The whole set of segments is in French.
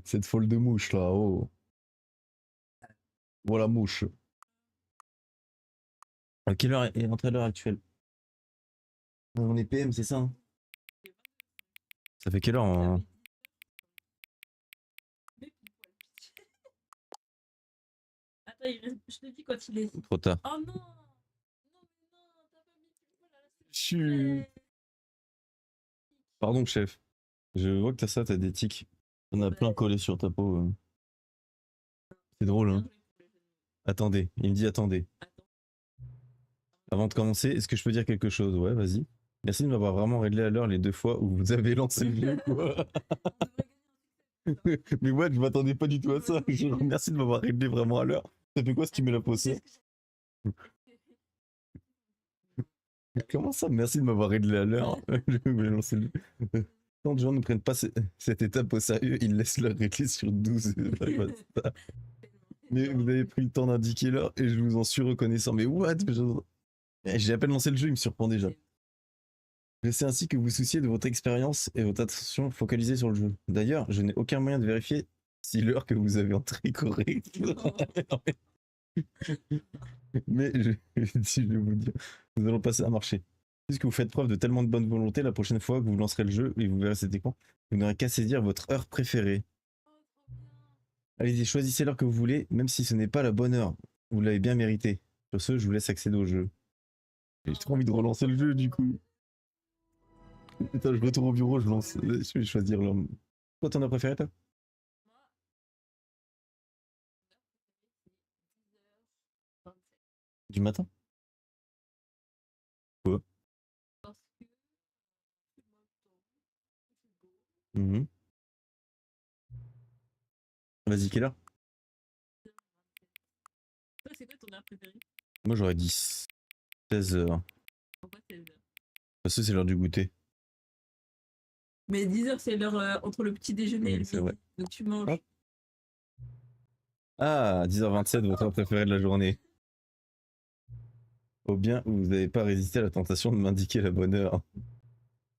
Cette folle de mouche là, oh. Voilà mouche. À quelle heure est entrée l'heure actuelle? On est PM, c'est ça hein? Ça fait quelle heure en... Attends, je te dis quand il est. Trop tard. Oh non! Pardon, chef. Je vois que t'as ça, t'as des tics. On a plein collé sur ta peau. C'est drôle, hein. Attendez, il me dit attendez. Avant de commencer, est-ce que je peux dire quelque chose? Ouais, vas-y. Merci de m'avoir vraiment réglé à l'heure les 2 fois où vous avez lancé le jeu, quoi. Mais ouais, je m'attendais pas du tout à ça. Merci de m'avoir réglé vraiment à l'heure. Ça fait quoi si tu mets la pause? Comment ça? Merci de m'avoir réglé à l'heure. Je voulais lancer le... Quand les gens ne prennent pas cette étape au sérieux, ils laissent leur régler sur 12. Mais vous avez pris le temps d'indiquer l'heure et je vous en suis reconnaissant. Mais what? J'ai à peine lancé le jeu, il me surprend déjà. Je sais ainsi que vous souciez de votre expérience et votre attention focalisée sur le jeu. D'ailleurs, je n'ai aucun moyen de vérifier si l'heure que vous avez entrée est correcte. Mais je vais vous dire, nous allons passer à marcher. Puisque vous faites preuve de tellement de bonne volonté, la prochaine fois que vous lancerez le jeu et vous verrez cet écran, vous n'aurez qu'à saisir votre heure préférée. Allez-y, choisissez l'heure que vous voulez, même si ce n'est pas la bonne heure. Vous l'avez bien mérité. Sur ce, je vous laisse accéder au jeu. J'ai trop envie de relancer le jeu du coup. Putain, je retourne au bureau, je lance. Je vais choisir l'heure. Quoi ton heure préférée toi? Du matin? Quoi? Vas-y, quelle heure? C'est quoi ton heure préférée? Moi j'aurais dit 16h. Pourquoi 16h? Parce que c'est l'heure du goûter. Mais 10h, c'est l'heure entre le petit déjeuner et le C'est midi. vrai. Donc tu manges. Hop. Ah, 10h27, votre heure préférée de la journée. Au bien, vous n'avez pas résisté à la tentation de m'indiquer la bonne heure.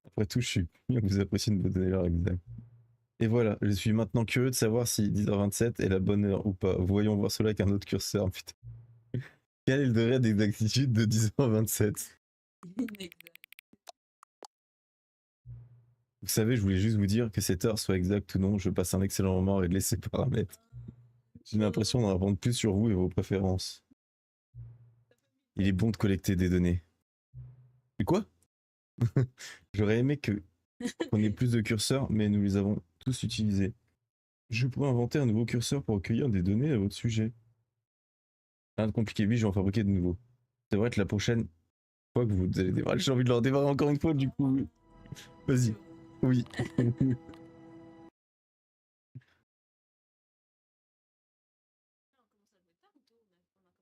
Après tout, je suis bien que vous appréciez de me donner l'heure exacte. Et voilà, je suis maintenant curieux de savoir si 10h27 est la bonne heure ou pas. Voyons voir cela avec un autre curseur, putain. Quel est le degré d'exactitude de 10h27? Vous savez, je voulais juste vous dire que cette heure soit exacte ou non, je passe un excellent moment à régler ces paramètres. J'ai l'impression d'en apprendre plus sur vous et vos préférences. Il est bon de collecter des données. Mais quoi? J'aurais aimé qu'on ait plus de curseurs, mais nous les avons tous utilisés. Je pourrais inventer un nouveau curseur pour recueillir des données à votre sujet. Rien de compliqué, oui, je vais en fabriquer de nouveaux. Ça devrait être la prochaine fois que vous allez démarrer. J'ai envie de leur démarrer encore une fois, du coup. Vas-y. Oui.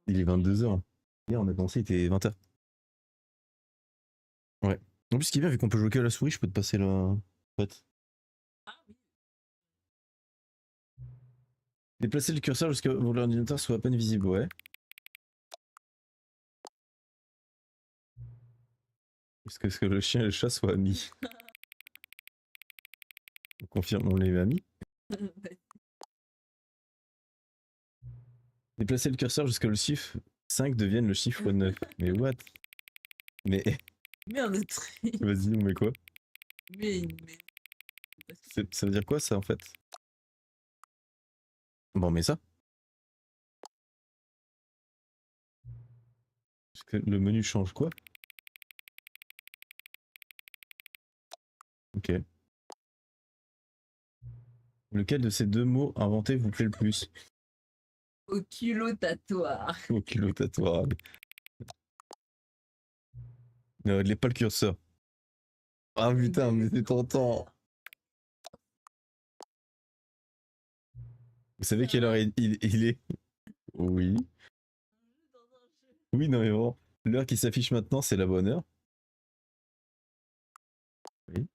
Il est 22h. Hier, on a commencé, il était 20h. Ouais. En plus, ce qui est bien, vu qu'on peut jouer que à la souris, je peux te passer la... En fait. Déplacer le curseur jusqu'à ce que l'ordinateur soit à peine visible, ouais. Est-ce que le chien et le chat soient amis? On confirme, on les amis. Déplacer le curseur jusqu'à le chiffre 5 devienne le chiffre 9. Mais what? Mais... Merde, Vas-y, on met quoi? mais... Ça veut dire quoi ça en fait? Bon, on met ça. Parce que le menu change quoi? Ok. Lequel de ces deux mots inventés vous plaît le plus? Oculotatoire. Oculotatoire. Ne réglez pas le curseur. Ah putain, mais c'est tentant. Vous savez quelle heure il est? Oui. Oui, non mais bon. L'heure qui s'affiche maintenant, c'est la bonne heure. Oui.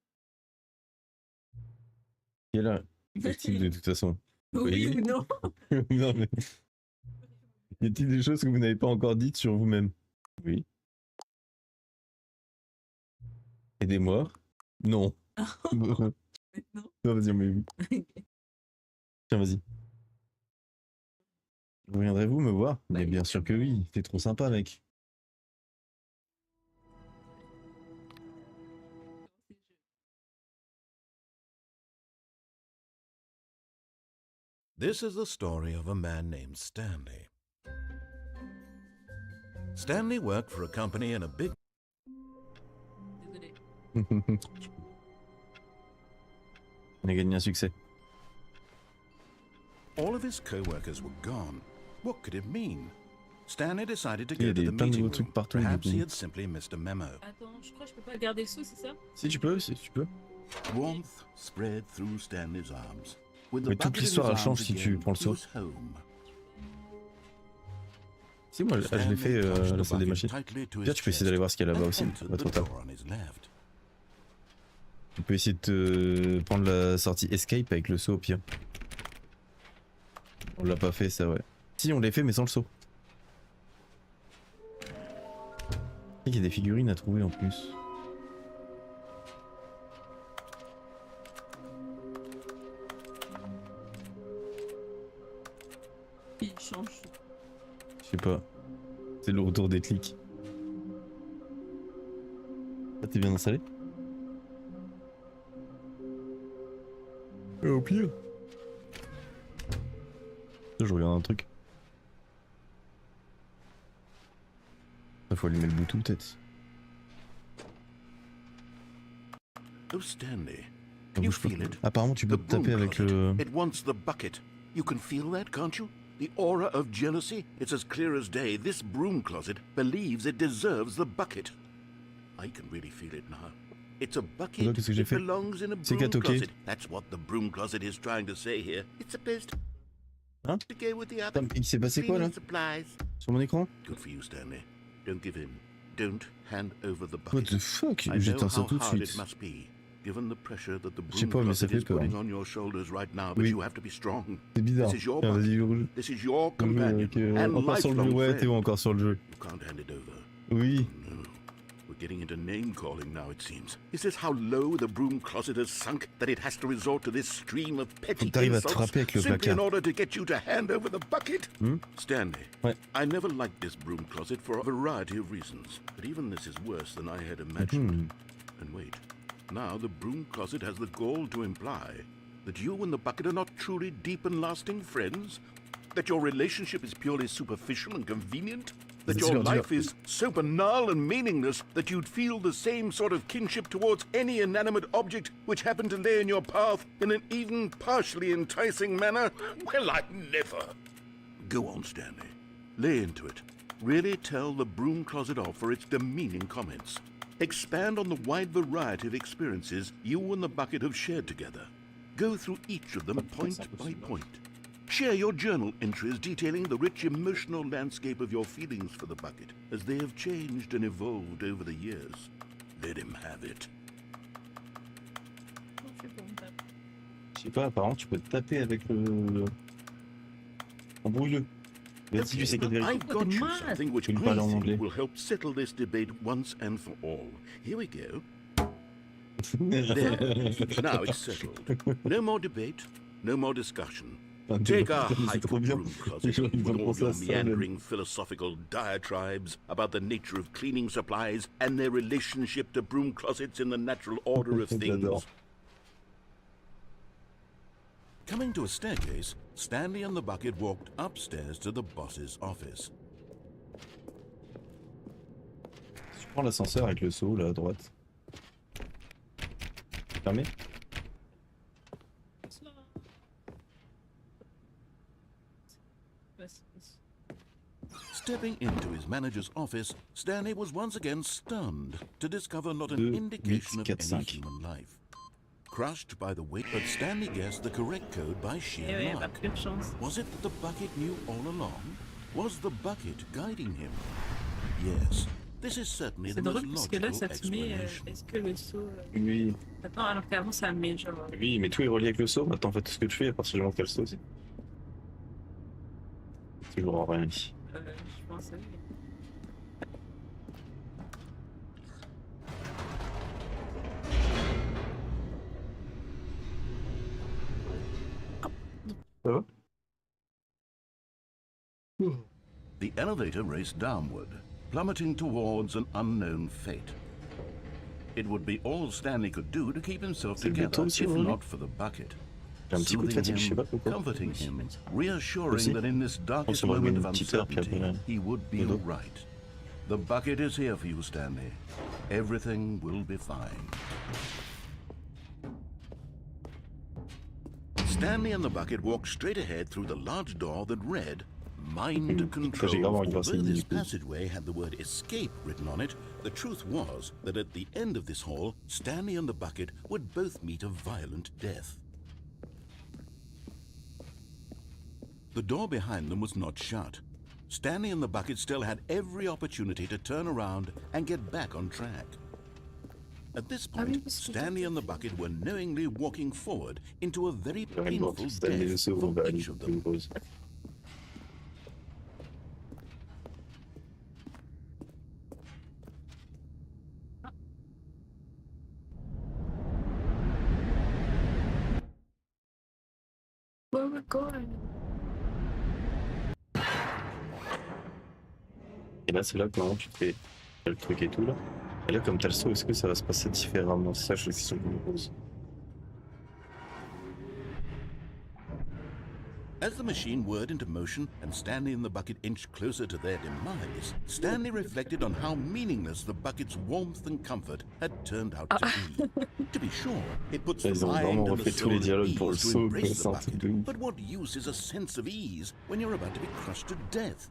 Quelle heure est-il de toute façon? Oui ou non? Non mais... Y a-t-il des choses que vous n'avez pas encore dites sur vous-même? Oui. Aidez-moi. Non. Non. Non, vas-y, mais oui. Tiens, vas-y. Reviendrez-vous me voir? Mais bien sûr que oui, t'es trop sympa, mec. This is the story of a man named Stanley. Stanley worked for a company in a big... Désolé. On a gagné un succès. All of his co-workers were gone. What could it mean? Stanley decided to Il y go a to des the plein de meeting nouveaux trucs room. partout. Perhaps he had simply missed a memo. Attends, je crois que je peux pas garder le saut, c'est ça? Si tu peux, si tu peux. Warmth spread through Stanley's arms. With the Mais toute bucket in l'histoire, his elle change arms si tu again, prends le he saut. was home. Si, moi, je l'ai fait la salle des machines. Tiens, tu peux essayer d'aller voir ce qu'il y a là-bas aussi. Pas trop tard. Tu peux essayer de te prendre la sortie escape avec le saut au pire. On l'a pas fait, ça, ouais. Si, on l'a fait, mais sans le saut. Il y a des figurines à trouver en plus. Il change. Je sais pas. C'est le retour des clics. Ah, t'es bien installé? Au pire. Je regarde un truc. Il faut allumer le bouton peut-être. Oh, Stanley, Ah, can you bouge pas. feel it? Apparemment tu peux The te taper broom avec closet. le... It wants the bucket. You can feel that, can't you? The aura of jealousy? It's as clear as day. This broom closet believes it deserves the bucket. I can really feel it now. It's a bucket qu'est-ce que j'ai that fait? belongs in a C'est broom qu'à toquer. closet. That's what the broom closet is trying to say here. It's supposed Hein? to go with the other Putain, il s'est passé quoi là? cleaning supplies. Sur mon écran? Good for you, Stanley. Don't give in. Don't hand over the What bucket. the fuck? I know J'éteins ça how tout de hard it suite. must be, given the pressure that the Je sais broom pas, mais ça closet fait is peur. putting on your shoulders right now, but Oui. you have to be strong. C'est bizarre. This is your Tiens, bucket. vas-y, roule. This is your Le jeu, companion ok. and Encore sur le jeu, lifelong ouais, friend. Théo, encore sur le jeu. You can't hand it over. Oui. No. We're getting into name calling now, it seems. Is this how low the broom closet has sunk that it has to resort to this stream of petty Faut que t'arrives à te insults frapper avec le simply in placard. order to get you to hand over the bucket? Hmm? Stanley, Ouais. I never liked this broom closet for a variety of reasons, but even this is worse than I had imagined. And wait, now the broom closet has the gall to imply that you and the bucket are not truly deep and lasting friends? That your relationship is purely superficial and convenient? That C'est your super dur. life is so banal and meaningless that you'd feel the same sort of kinship towards any inanimate object which happened to lay in your path in an even partially enticing manner? Well, I never. Go on, Stanley. Lay into it. Really tell the broom closet off for its demeaning comments. Expand on the wide variety of experiences you and the bucket have shared together. Go through each of them point by point. Share your journal entries detailing the rich emotional landscape of your feelings for the bucket as they have changed and evolved over the years. Let him have it. Comment on fait pour me taper? Je sais pas, apparemment tu peux te taper avec le... Embrouille-le. Vas-y, tu sais qu'elle vérifie. I've got you something which I Tu parles en think anglais. will help settle this debate once and for all. Here we go. There. Now it's settled. No more debate, no more discussion. Take our C'est hype trop bien. broom Les closet gens, ils with ont all pensé your à ça, meandering philosophical diatribes about the nature of cleaning supplies and their relationship to broom closets in the natural order of things. J'adore. Coming to a staircase, Stanley and the bucket walked upstairs to the boss's office. Je prends l'ascenseur avec le saut là à droite. Fermé? Cela. Vas-y, vas-y. Stepping into his manager's office, Stanley was once again stunned to discover not an 2, indication 8, of 4, any 5. human life. Crushed by the weight, but Stanley guessed the correct code by Eh sheer ouais, pas luck. plus de chance. Was it that the bucket knew all along? Was the bucket guiding him? Yes, this is certainly C'est the most drôle parce que là logical ça te met. explanation. Est-ce que le saut. Oui. Attends, alors qu'avant ça me met genre. Oui, mais tout est relié avec le saut. Maintenant, en fait, tout ce que tu fais à partir du moment que t'as le saut aussi. Toujours rien dit. Je pense. The elevator raced downward, plummeting towards an unknown fate. It would be all Stanley could do to keep himself C'est le together, bouton, si if vous voulez. not for the bucket. J'ai un petit coup de Soothing fatigue, je sais pas him, pourquoi. comforting him, Aussi. reassuring that in this darkest On se remet moment une of petite heure, puis uncertainty, après, he would be dodo. all right. The bucket is here for you, Stanley. Everything will be fine. Stanley and the bucket walked straight ahead through the large door that read Mind J'ai Control. vraiment envie de voir Although cette this musique. passageway had the word escape written on it, the truth was that at the end of this hall, Stanley and the bucket would both meet a violent death. The door behind them was not shut. Stanley and the bucket still had every opportunity to turn around and get back on track. At this point, Stanley and the bucket were knowingly walking forward into a very painful death for each of them. Oh my god. Et là, c'est là que normalement tu fais le truc et tout là. Et là, comme t'as le saut, est-ce que ça va se passer différemment? Ça, je suis sûr que je me pose. As the machine whirred into motion and Stanley and the bucket inched closer to their demise, Stanley reflected on how meaningless the bucket's warmth and comfort had turned out to be. To be sure, it puts the Ils ont mind vraiment and the refait tous les soul at dialogues pour le ease to saut, embrace c'est the un truc de bucket, ouf. but what use is a sense of ease when you're about to be crushed to death?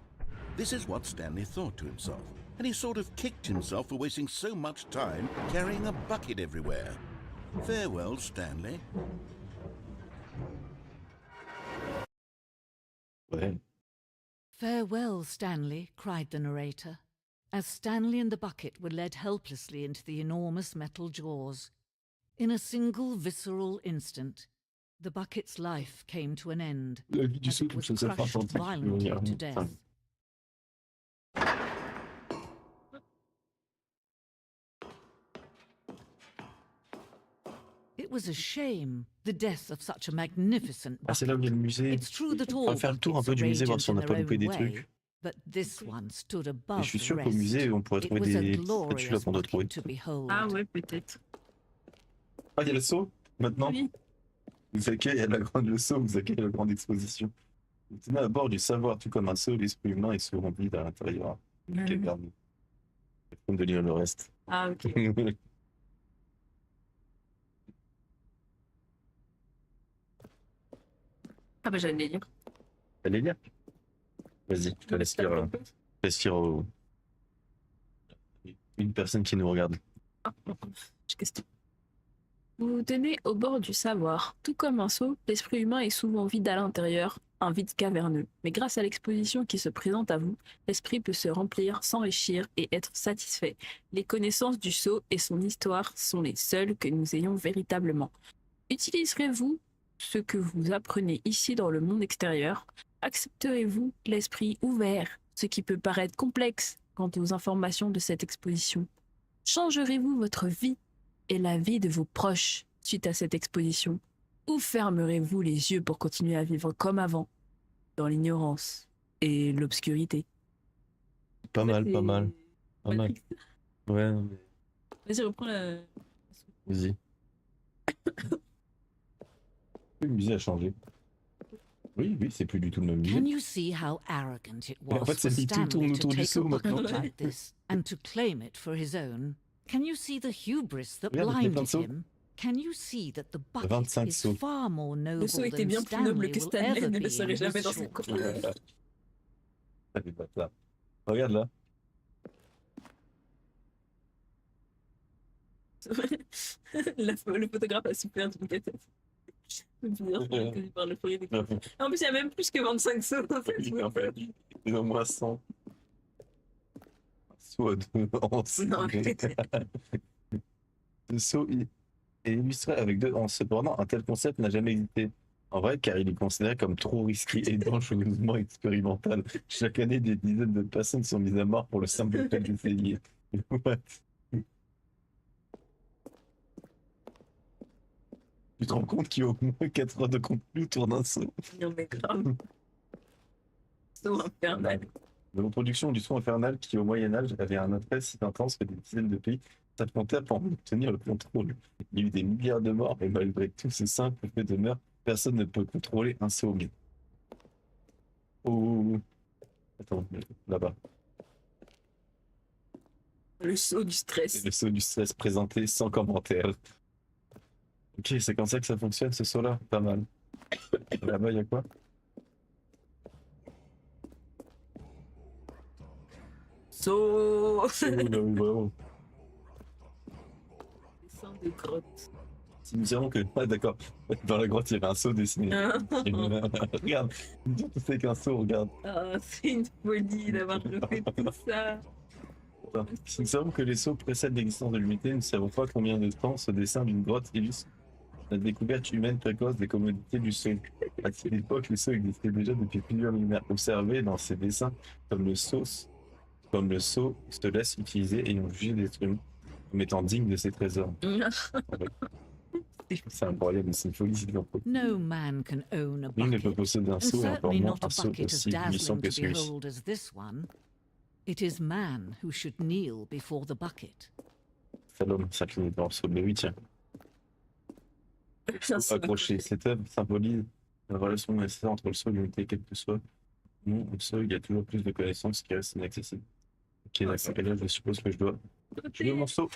This is what Stanley thought to himself, and he sort of kicked himself for wasting so much time carrying a bucket everywhere. Farewell, Stanley. Ouais. Farewell, Stanley, cried the narrator, as Stanley and the bucket were led helplessly into the enormous metal jaws. In a single visceral instant, the bucket's life came to an end, La vie du as saut, it was comme ça fait un crushed temps que violently to death. It was a shame, the death of such a magnificent Ah, c'est là où il y a le musée. It's true that On all va faire le tour un buckets peu du are musée, voir si on n'a radiant pas in loupé des their own trucs. way, but this one stood Et above je suis the sûr qu'au rest. musée, on pourrait It trouver was a des petites statues là glorious qu'on doit trouver. bucket to behold. Ah ouais, peut-être. Ah, il y a le saut maintenant. Oui. Vous accueillez la grande le saut, vous accueillez la grande exposition. Vous tenez à bord du savoir, tout comme un saut, l'esprit humain est souvent vide à l'intérieur. Quelle garde. Comme de lire le reste. Ah ok. Ah bah j'allais lire. Allez lire. Vas-y, je te laisse lire. Laisse lire une personne qui nous regarde. Question. Vous vous tenez au bord du savoir. Tout comme un seau, l'esprit humain est souvent vide à l'intérieur, un vide caverneux. Mais grâce à l'exposition qui se présente à vous, l'esprit peut se remplir, s'enrichir et être satisfait. Les connaissances du seau et son histoire sont les seules que nous ayons véritablement. Utiliserez-vous ce que vous apprenez ici dans le monde extérieur? Accepterez-vous l'esprit ouvert, ce qui peut paraître complexe quant aux informations de cette exposition? Changerez-vous votre vie et la vie de vos proches suite à cette exposition? Ou fermerez-vous les yeux pour continuer à vivre comme avant, dans l'ignorance et l'obscurité? Pas mal, pas mal. Pas mal. Ouais, non, mais... Vas-y, reprends la... Vas-y. Le musée a changé. Oui, oui, c'est plus du tout le même musée. Can you see how arrogant it Mais en was fait, for c'est mis tout tourne Stanley to autour du take a seau maintenant. bucket like this and to claim it for his own? Can you see the hubris that Regarde, il y a plein de blinded sauts. him? Can you see that the bucket 25 is sauts. far more noble Le seau était than bien plus noble Stanley que will Stanley ever ne be le serait in jamais his dans cette short course. life? Ça fait pas ça. Regarde là. Le photographe a super du bucket. Par le foyer des courses. En plus, il y a même plus que 25 sauts dans cette En fait, il y en a au moins 100. Saut de hanse. Non, Le saut est illustré avec deux hanses. Cependant, un tel concept n'a jamais existé. En vrai, car il est considéré comme trop risqué et dangereusement expérimental. Chaque année, des dizaines de personnes sont mises à mort pour le simple fait d'essayer. What? Tu te rends compte qu'il y a au moins 4 heures de contenu autour d'un saut? non mais grave. Saut infernal. De reproduction du son infernal qui, au Moyen-Âge, avait un attrait si intense que des dizaines de pays s'affrontaient pour en obtenir le contrôle. Il y a eu des milliards de morts, et malgré tous ces simples faits de meurtre, personne ne peut contrôler un saut. Oh. Attends, là-bas. Le saut du stress. C'est le saut du stress présenté sans commentaire. Ok, c'est comme ça que ça fonctionne ce saut-là. Pas mal. Là-bas, il y a quoi? Saut. Oh, là, wow. Descend de grotte. Si nous savons que... Ah d'accord, dans la grotte il y avait un saut dessiné. Regarde, tout c'est qu'un saut, regarde. Ah, c'est une folie d'avoir refait tout ça. Si nous savons que les sauts précèdent l'existence de l'humanité, nous ne savons pas combien de temps ce dessin d'une grotte illustre la découverte humaine précoce des commodités du saut. À cette époque, les sauts existaient déjà depuis plusieurs millénaires. Observés dans ces dessins comme le saut se laisse utiliser et ont jugé d'être humains comme étant digne de ces trésors. C'est incroyable, c'est une folie cette info. No man can own a Nul ne peut bucket, posséder un and saut et encore certainly moins not a un saut bucket as aussi puissant dazzling que to celui-ci. behold as this one. It is man who should kneel before the bucket. C'est l'homme s'incline devant le saut. Mais oui, tiens. Accroché. Cette œuvre symbolise la relation nécessaire entre le saut et l'unité, quel que soit. Non, le saut, il y a toujours plus de connaissances qui restent inaccessibles. Ok, d'accord. Et là, je suppose que je dois mon saut.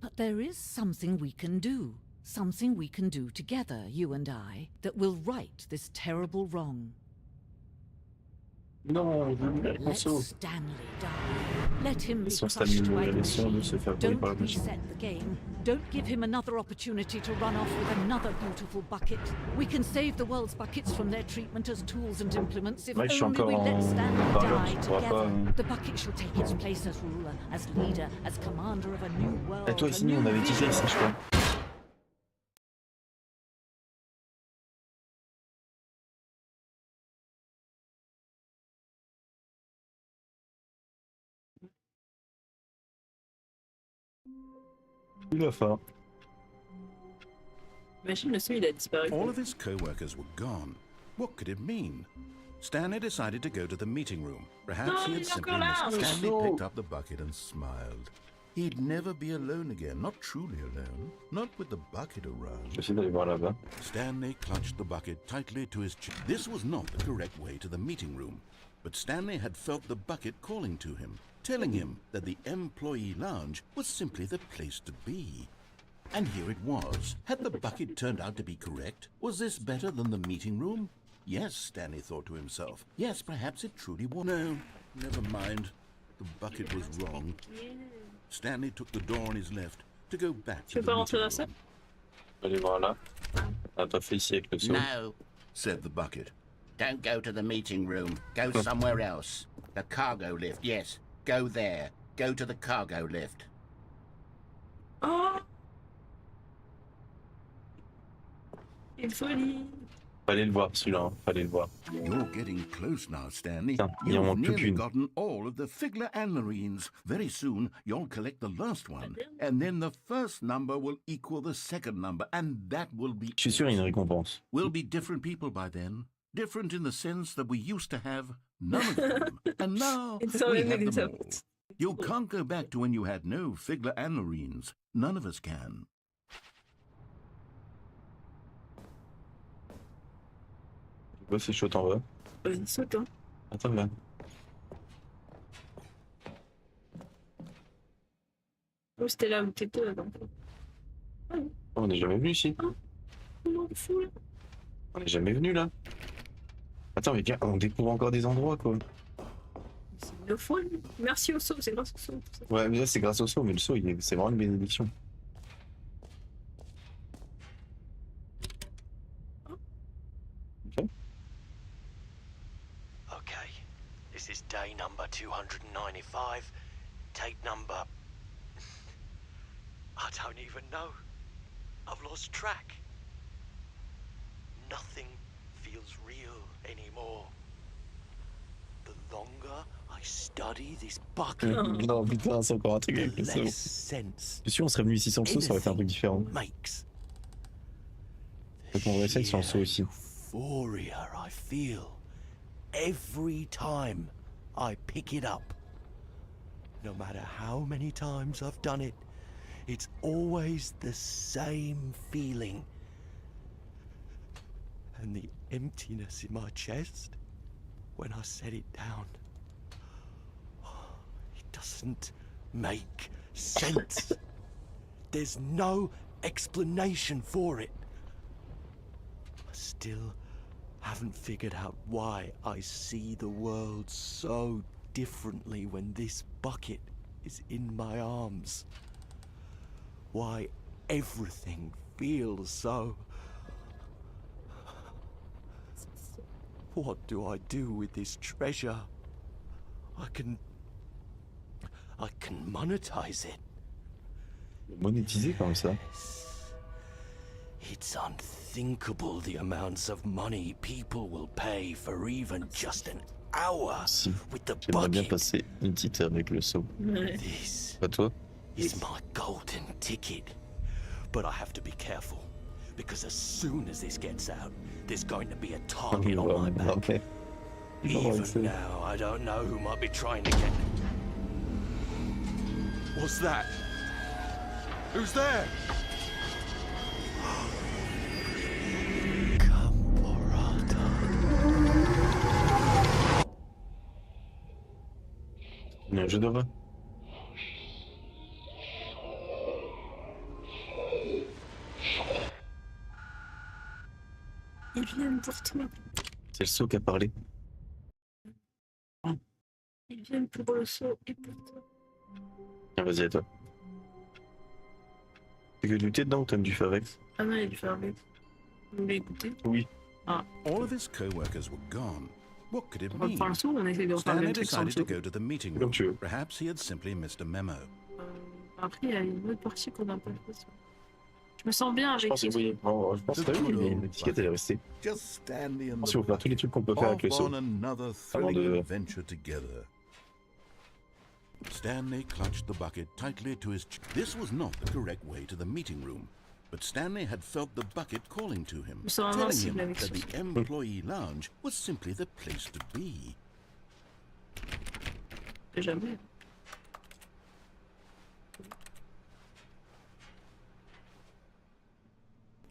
But there is something we can do. Something we can do together, you and I, that will right this terrible wrong. Non, je veux mon Let saut. Stanley die. Let him be Laissons crushed Stanley by mourir, the laissons-le machine. se faire brûler Don't par la machine. reset the game. Don't give him another opportunity to run off with another beautiful bucket. We can save the world's buckets from their treatment as tools and implements if Ouais, je suis only we encore let en Stanley parlant, die tu pourras pas, together. The bucket shall take its place as ruler, as leader, as commander of a new world. Et toi a aussi, new on avait vision. teasé ça, je crois. Il va fort. Imagine le saut, il a disparu. All of his co-workers were gone. What could it mean? Stanley decided to go to the meeting room. Perhaps he had simply missed. Stanley picked up the bucket and smiled. He'd never be alone again, not truly alone, not with the bucket around. J'essaie d'aller voir là-bas. Stanley clutched the bucket tightly to his chest. This was not the correct way to the meeting room, but Stanley had felt the bucket calling to him, telling him that the employee lounge was simply the place to be. And here it was. Had the bucket turned out to be correct? Was this better than the meeting room? Yes, Stanley thought to himself. Yes, perhaps it truly was. No, never mind. The bucket was wrong. Stanley took the door on his left to go back to the meeting room. Allez voir là. On a pas fait ici avec le saut. No, Said the bucket. don't go to the meeting room. Go somewhere else. The cargo lift, yes. Go there. Go to the cargo lift. Oh, une folie. Fallait le voir celui-là, hein. Fallait le voir. You're getting close now, Stanley. Putain, il en You've manque plus nearly qu'une. gotten all of the Figler Anarines. Very soon, you'll collect the last one. And then the first number will equal the second number. And that will be... Je suis sûr il y a une récompense. We'll be different people by then. Different in the sense that we used to have none of them. And now It's so we have them exact. all. You can't go back to when you had no Figler Anarines. None of us can. Ouais, c'est chaud en bas. Vas-y, saute, hein. Attends là. Oh, c'était là où t'étais, là. Donc. Oh, on n'est jamais venu ici. Non, fou, là. On n'est jamais venu là. Attends, mais on découvre encore des endroits quoi. C'est une folie. Merci au saut, c'est grâce au saut. Tout ça. Ouais, mais là c'est grâce au saut, mais le saut c'est vraiment une bénédiction. Ok. Okay, this is day number 295. Tape number... I don't even know. I've lost track. Nothing feels real anymore. The longer I study this bucket, Non, putain, c'est encore un truc avec the le saut. less sense Je suis sûr, on serait venu ici sans le saut, ça aurait été un truc différent. makes. Faut qu'on réessaye sur le saut aussi. Euphoria I feel every time I pick it up. No matter how many times I've done it, it's always the same feeling. And the emptiness in my chest when I set it down. It doesn't make sense. There's no explanation for it. I still haven't figured out why I see the world so differently when this bucket is in my arms. Why everything feels so... What do I do with this treasure? I can monetize it. Monétiser comme ça. It's unthinkable the amounts of money people will pay for even just an hour Si. with the J'aimerais bien bucket. passer une petite heure avec le saut. Ouais. This Pas toi? is my golden ticket. But I have to be careful, because as soon as this gets out, there's going to be a target on my back. Okay. Even now, I don't know who might be trying to get... What's that? Who's there? Caporata. Il y a un jeu d'horreur. Ils viennent pour toi. C'est le saut qui a parlé. Ils viennent pour le saut et pour toi. Tiens, vas-y, à toi. C'est que du thé dedans ou t'aimes du Favex? Ah non, il y a du fermé. Vous voulez goûter? Oui. All of his co-workers were gone. What could it On va mean? prendre le saut, on essaie de refaire le Stanley même truc sans le decided to saut. go to the meeting Comme room. tu veux. Perhaps he had simply missed a memo. Après, il y a une autre partie qu'on n'a pas fait. Je me sens bien Je avec pense que ce oui. Oh, je pense que oui, mais l'étiquette elle est restée. Just Stanley and Je pense qu'il faut faire tous les trucs qu'on peut faire avec le off saut. on another Avant thrilling de... adventure together. Stanley clutched the bucket tightly to his This was not the correct way to the meeting room, but Stanley had felt the bucket calling to him, me sens telling invincible him avec that ce the employee lounge was simply the place to be. jamais.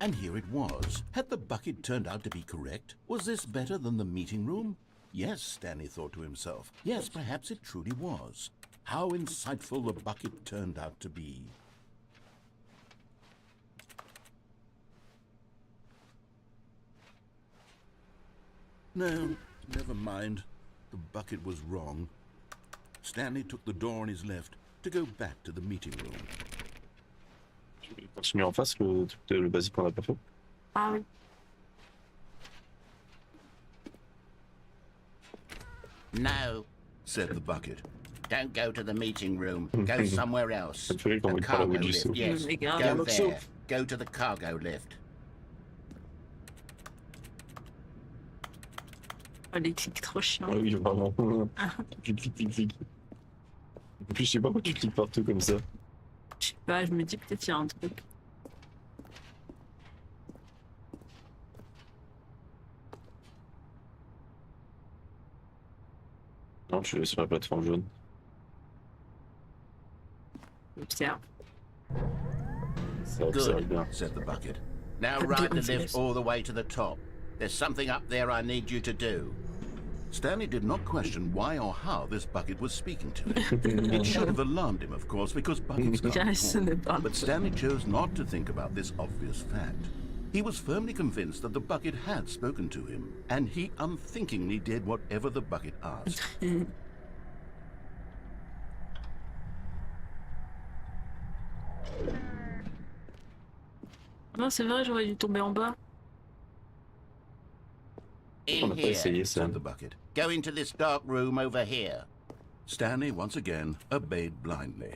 And here it was. Had the bucket turned out to be correct? Was this better than the meeting room? Yes, Stanley thought to himself. Yes, perhaps it truly was. How insightful the bucket turned out to be. No, never mind. The bucket was wrong. Stanley took the door on his left to go back to the meeting room. Je vais continuer en face le truc de le basique qu'on n'a pas fait. Ah oui. No, Said the bucket. don't go to the meeting room. Go somewhere else. Ça me fait rire quand The il parle à cargo voix du lift, saut. yes. Mais grave. Go Cargo there. saut. Go to the cargo lift. Oh, les clics trop chiants. Ah oui, vraiment. Clic, clic, clic, clic. En plus, je sais pas pourquoi tu cliques partout comme ça. Je sais pas, je me dis peut-être il y a un truc. Non, tu es sur la plateforme jaune. Observe. Ça observe bien. Good, said the bucket. Now Good ride the business. lift all the way to the top. There's something up there I need you to do. Stanley did not question why or how this bucket was speaking to him. It should have alarmed him, of course, because buckets can't Caresse ne talk. parle But Stanley chose not to think about this obvious fact. He was firmly convinced that the bucket had spoken to him, and he unthinkingly did whatever the bucket asked. Non, c'est vrai, j'aurais dû tomber en bas. In On n'a pas here. essayé ça. Said the bucket. Go into this dark room over here. Stanley once again obeyed blindly.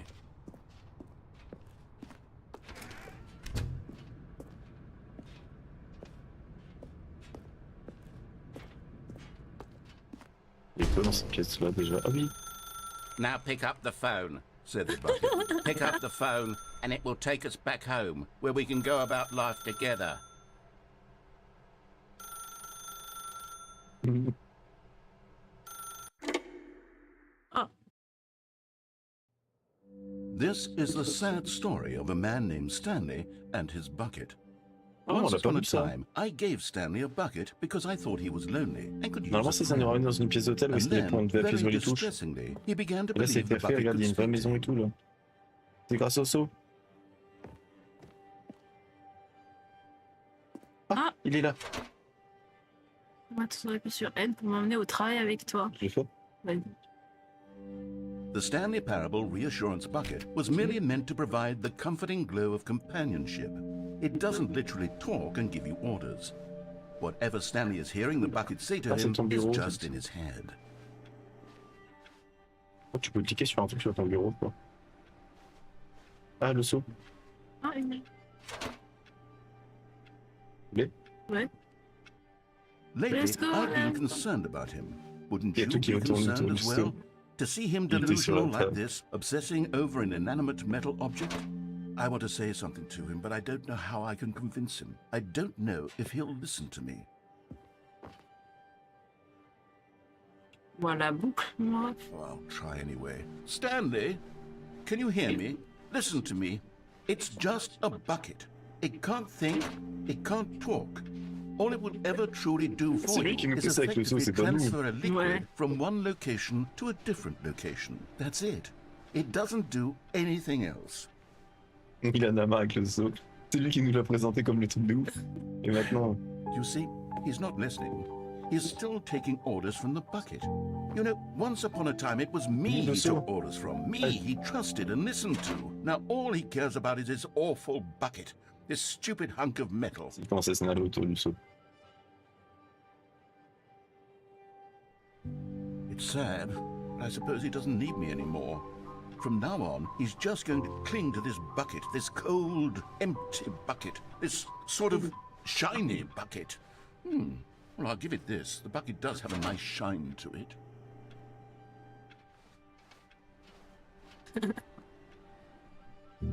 Il est quoi dans cette pièce-là déjà? Ah oui. Now pick up the phone. Said the bucket. Pick up the phone and it will take us back home, where we can go about life together. This is the sad story of a man named Stanley and his bucket. Ah, on Once l'a pas upon a vu ça. time, I gave Stanley a bucket because I thought he was lonely and could use Normalement, a ça nous friend. ramène dans une pièce d'hôtel où And c'était then, on devait appuyer sur very les touches. distressingly, he began to Et là, believe c'était the fait, bucket regarde, il y a une could vraie speak maison to et him. tout là. C'est grâce au seau. Ah. Il est là. On va tous appuyer sur N pour m'emmener au travail avec toi. Je l'ai fait. Vas-y. The Stanley Parable Reassurance Bucket was merely meant to provide the comforting glow of companionship. It doesn't literally talk and give you orders. Whatever Stanley is hearing the bucket say to Ah, c'est him ton is bureau, just ça. in his head. Oh, tu peux cliquer sur un truc sur ton bureau quoi. Ah, le seau. Ah, une... Mais Ouais. Lately, Let's go, I've been then. concerned about him. Wouldn't Il y a you tout qui be retourne autour concerned du as well? seau. To see him Il était sur la delusional like table. this, obsessing over an inanimate metal object? I want to say something to him, but I don't know how I can convince him. I don't know if he'll listen to me. Voilà, boucle, moi. Oh, I'll try anyway. Stanley, can you hear me? Listen to me. It's just a bucket. It can't think, it can't talk. All it will ever truly do C'est for lui you qui nous is fait ça avec le seau, effectively c'est pas nous. transfer a liquid Ouais. from one location to a different location. That's it. It doesn't do anything else. Il a Nama avec le seau. C'est lui qui nous l'a présenté comme le truc de ouf. Et maintenant, You see, he's not listening. He's still taking orders from the bucket. You know, once upon a time it was me he Monsieur. took orders from. Me he trusted and listened to. Now all he cares about is his awful bucket. This stupid hunk of metal. il commence à s'inhaler autour du seau. It's sad, but I suppose he doesn't need me anymore. From now on, he's just going to cling to this bucket, this cold, empty bucket, this sort of shiny bucket. Well, I'll give it this. The bucket does have a nice shine to it.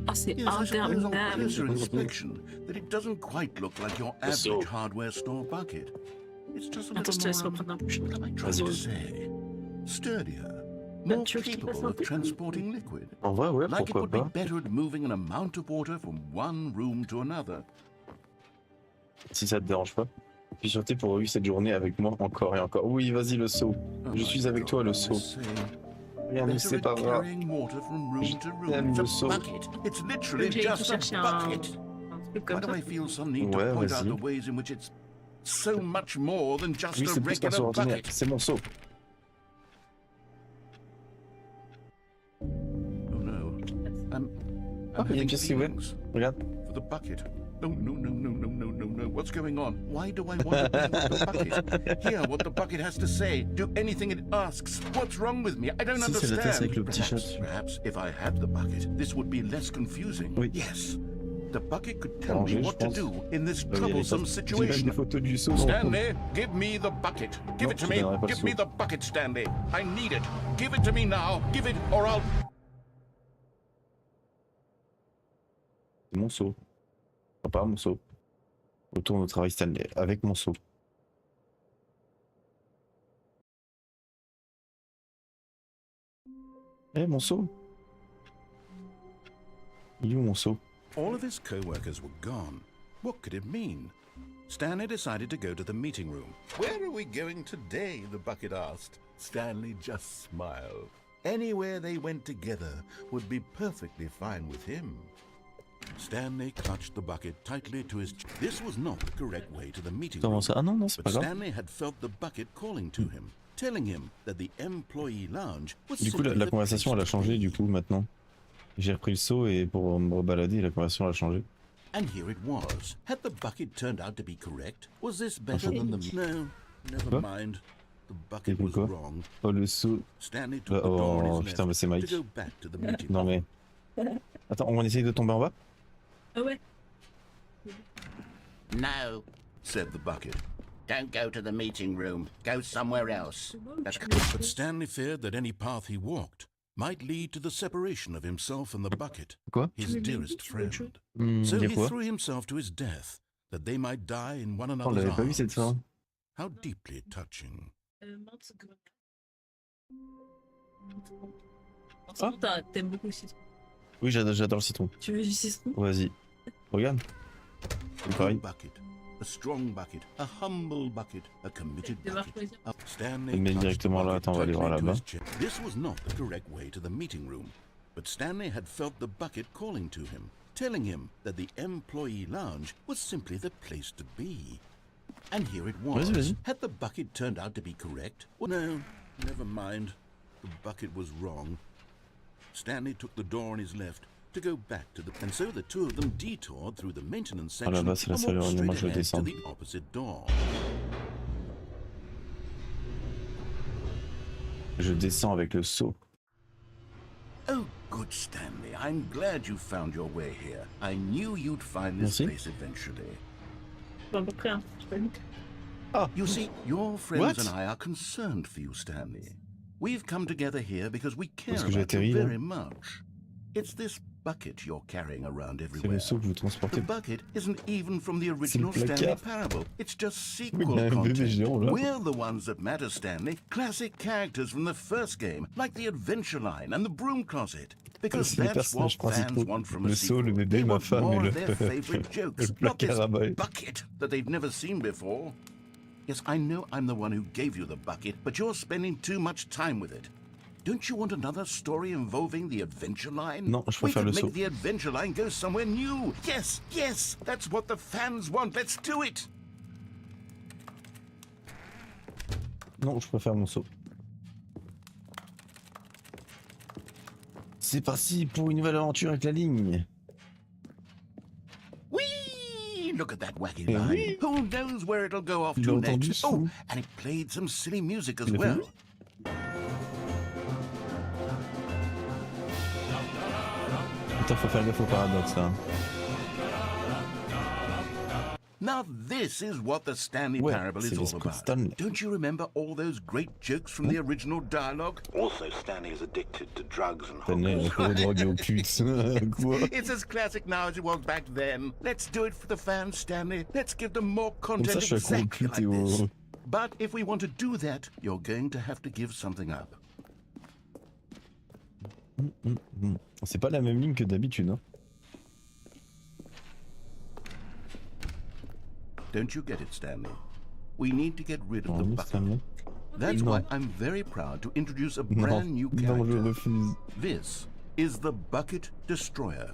Ah, c'est Yes, I suppose on interminable. closer inspection that it doesn't quite look like your Yes, average so- hardware store bucket. It's just a Attends, je te laisse little reprendre un peu. what am I trying to say? Sturdier, more tu veux que je te fasse capable un of peu? transporting liquid. En vrai, ouais, Like it pourquoi would be pas. better at moving an amount of water from one room to another. Si ça te dérange pas. Puis surtout pour vivre cette journée avec moi encore et encore. Oui, vas-y le seau. Oh Je my suis avec toi, le God, I seau. say, Rien ne nous better at séparera. carrying water from room to room. t'aime, le It's seau. a bucket. It's literally J'ai just a cherché un bucket. truc Why comme do ça. I feel some need Ouais, to point out vas-y. the ways in which it's so much more than just Oui, a c'est plus qu'un seau regular ordinaire. bucket? C'est mon seau. Oh no. I'm Ah, il y a une having pièce qui est ouverte. feelings Regarde. for the bucket. No. What's going on? Why do I want to be with the bucket? Hear what the bucket has to say. Do anything it asks. What's wrong with me? I don't Si, c'est la tasse avec understand. le petit chat dessus. Perhaps if I had the bucket, this would be less confusing. Oui. Yes. The bucket could tell Ranger, me je what to pense. do in this Il y a troublesome même des situation. photos du seau. dans le fond. Stanley, give me the bucket. Give Non, it to je me. donnerai pas le Give me seau. the bucket, Stanley. I need it. Give it to me now. Give it or I'll... C'est mon seau. Enfin, pas mon seau. Retourne au travail Stanley avec mon seau. Eh, mon seau. Il est où mon seau? All of his co-workers were gone. What could it mean? Stanley decided to go to the meeting room. Where are we going today? The bucket asked. Stanley just smiled. Anywhere they went together would be perfectly fine with him. Stanley clutched the bucket tightly to his... This was not the correct way to the meeting room. Comment ça? Ah non, non, c'est pas But grave. Stanley had felt the bucket calling to him, telling him that the employee lounge was Du coup, la simply the conversation, elle a place to changé, be. du coup, maintenant. J'ai repris le seau et pour me rebalader, la conversation a changé. And here it was. Had the bucket turned out to be correct? Was this better than the... No, never Quoi? mind. The bucket T'as was quoi? wrong. Oh, le seau. Stanley took Bah, the door oh, on his putain, mais c'est left Mike. to go back to the meeting Non room. mais... Attends, on essaye de tomber en bas? Ah ouais. No, Said the bucket. don't go to the meeting room. Go somewhere else. But Stanley feared that any path he walked might lead to the separation of himself and the bucket, Quoi? his dearest friend. Hmm, So y a he quoi? threw himself to his death, that they might die in one Oh, on another's l'avait pas vu cette arms. fin. How deeply touching. T'aimes beaucoup le citron. Oui, j'adore le citron. Tu veux du citron? Vas-y. Regarde. C'est A pareil. bucket, a strong bucket, a humble bucket, a committed Des marques bucket. plaisir. Stanley Elle met touched the directement là, bucket attends, on va aller voir tightly to là-bas. his chest. This was not the correct way to the meeting room, but Stanley had felt the bucket calling to him, telling him that the employee lounge was simply the place to be. And here it was. Vas-y. Had the bucket turned out to be correct? Well, no, never mind. The bucket was wrong. Stanley took the door on his left to go back to the... And so the two of them detoured through the maintenance section là-bas, c'est la and salle walked réunion, moi, straight je ahead to descends. the opposite door. Je descends avec le seau. Oh, good Stanley. I'm glad you found your way here. I knew you'd find this Merci. place eventually. À peu près, hein. Je sais pas. You see, your friends What? and I are concerned for you, Stanley. We've come together here because we care Parce que about j'atterris, you là. very much. It's this bucket you're carrying around C'est le everywhere. seau que vous The transportez. bucket isn't even from the original Stanley placard. Parable. It's just Oui, sequel il y a un bébé content. géant là. We're the ones that matter, Stanley. Classic characters from the first game, like the Adventure Line and the Broom Closet. Because C'est les that's what personnages fans principaux. want from a Le seau, le sequel. bébé, They ma want femme more et of their favorite jokes, le not this placard à balai. bucket that they've never seen before. Yes, I know I'm the one who gave you the bucket, but you're spending too much time with it. Don't you want another story involving the Adventure Line? Non, je We préfère could le make seau. the Adventure Line go somewhere new. Yes, yes, that's what the fans want. Let's do it. Non, je préfère mon seau. C'est parti pour une nouvelle aventure avec la ligne. Whee! Look at that wacky Eh line. oui. Who knows where it'll go off Il to a entendu next? ce Oh, fou. and it played some silly music as Il a fait well. oui. Putain, faut faire gaffe au paradoxe là. Now this is what the Stanley Ouais, Parable c'est is les all scouts about. Stanley. Don't you remember all those great jokes from the original dialogue? Also, Stanley is addicted to drugs and Stanley, il est drogué aux putes. Quoi? It's as classic now as it was back then. Let's do it for the fans, Stanley. Let's give them more Comme ça, content je suis accro aux exactly putes et like this. aux... But if we want to do that, you're going to have to give something up. C'est pas la même ligne que d'habitude, hein. Don't you get it, Stanley? We need to get rid of the Non, bucket. Stanley. That's No. why I'm very proud to introduce a Non, brand new non, je character. refuse. This is the Bucket Destroyer.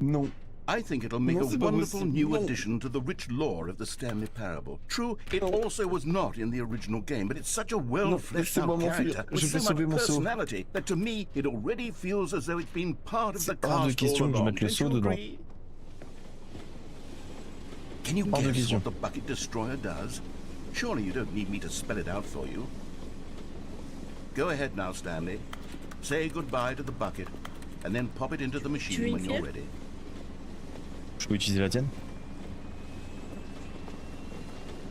Non. I think it'll make Non, a c'est pas wonderful possible. new Non. addition to the rich lore of the Stanley Parable. True, it also was not in the original game, but it's such a well-fleshed laissez-moi out m'enfuir. character Je with peux so sauver much mon seau. personality that to me it already feels as though it's been part of the C'est hors de cast question all que je along. mette le Don't seau you dedans. agree? Can you Hors de guess question. what the Bucket Destroyer does? Surely you don't need me to spell it out for you. Go ahead now, Stanley. Say goodbye to the bucket, and then pop it into the veux machine une when you're fiole? ready. Je peux utiliser la tienne?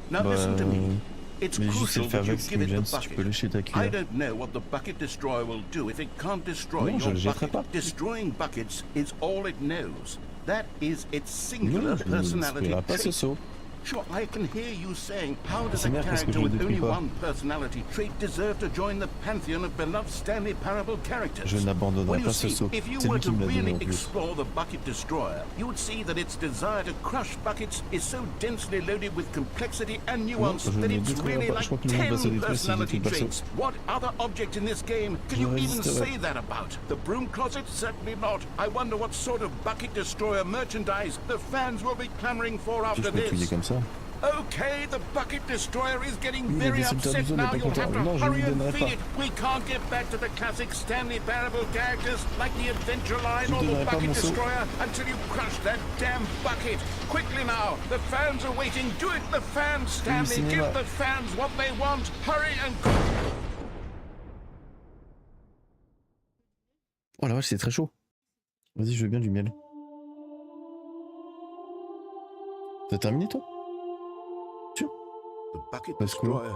Now listen to me. It's Mais juste crucial le faire that you avec ce qui give me it gêne, the si tu peux bucket. lécher ta I cuillère. don't know what the Bucket Destroyer will do if it can't destroy Non, je your le jetterai bucket. pas. Destroying buckets is all it knows. That is its Non, singular je ne personality détruirai pas ce trait. seau. Sure, I can hear you saying, how does a C'est merde parce que character je le with détruis only pas. one personality trait deserve to join the pantheon of beloved Stanley Parable characters? Je n'abandonnerai Well, you pas ce see, seau. if you C'est were lui qui to me l'a donné really en plus. explore the Bucket Destroyer, you would see that its desire to crush buckets is so densely loaded with complexity and nuance je that ne it's détruirai really pas. like Je crois que le monde va se 10 détruire si je personality détruis pas le traits. What other object in this game can you even résisterai. say that about? The broom closet? Certainly not. I wonder what sort of Bucket Destroyer merchandise the fans will be clamoring for Je after peux fouiller this. comme ça. Okay, the Bucket Destroyer is getting Oui, very le récepteur upset du zone n'est now. pas You'll have content. Non, to je hurry lui and donnerai feed pas. it. We can't get back to the classic Stanley Parable characters like the Adventure Line Je or the donnerai pas Bucket mon seau. Destroyer until you crush that damn bucket. Quickly now, the fans are waiting. Do it, the fans, Stanley. cinéma. Give the fans what they want. Hurry and... Oh la vache, c'est très chaud. Vas-y, je veux bien du miel. T'as terminé toi? The Bucket Parce que- Destroyer.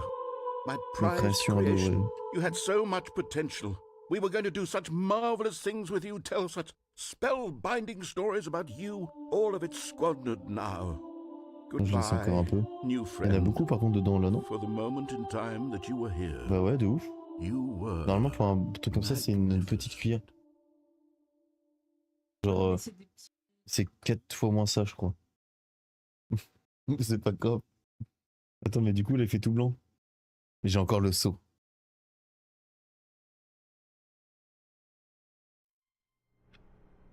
My prized création creation. adorée. You had so much potential. We were going to do such marvelous things with you, tell such spellbinding stories about you. All of it squandered now. Je laisse encore un peu. new Il y en a friend. beaucoup par contre dedans là, non? For the moment in time that you were here, Bah ouais, de ouf. you were Normalement pour un truc comme ça c'est une petite cuillère. Genre c'est 4 fois moins ça je crois. C'est pas grave. Attends mais du coup il a fait tout blanc. Mais j'ai encore le seau.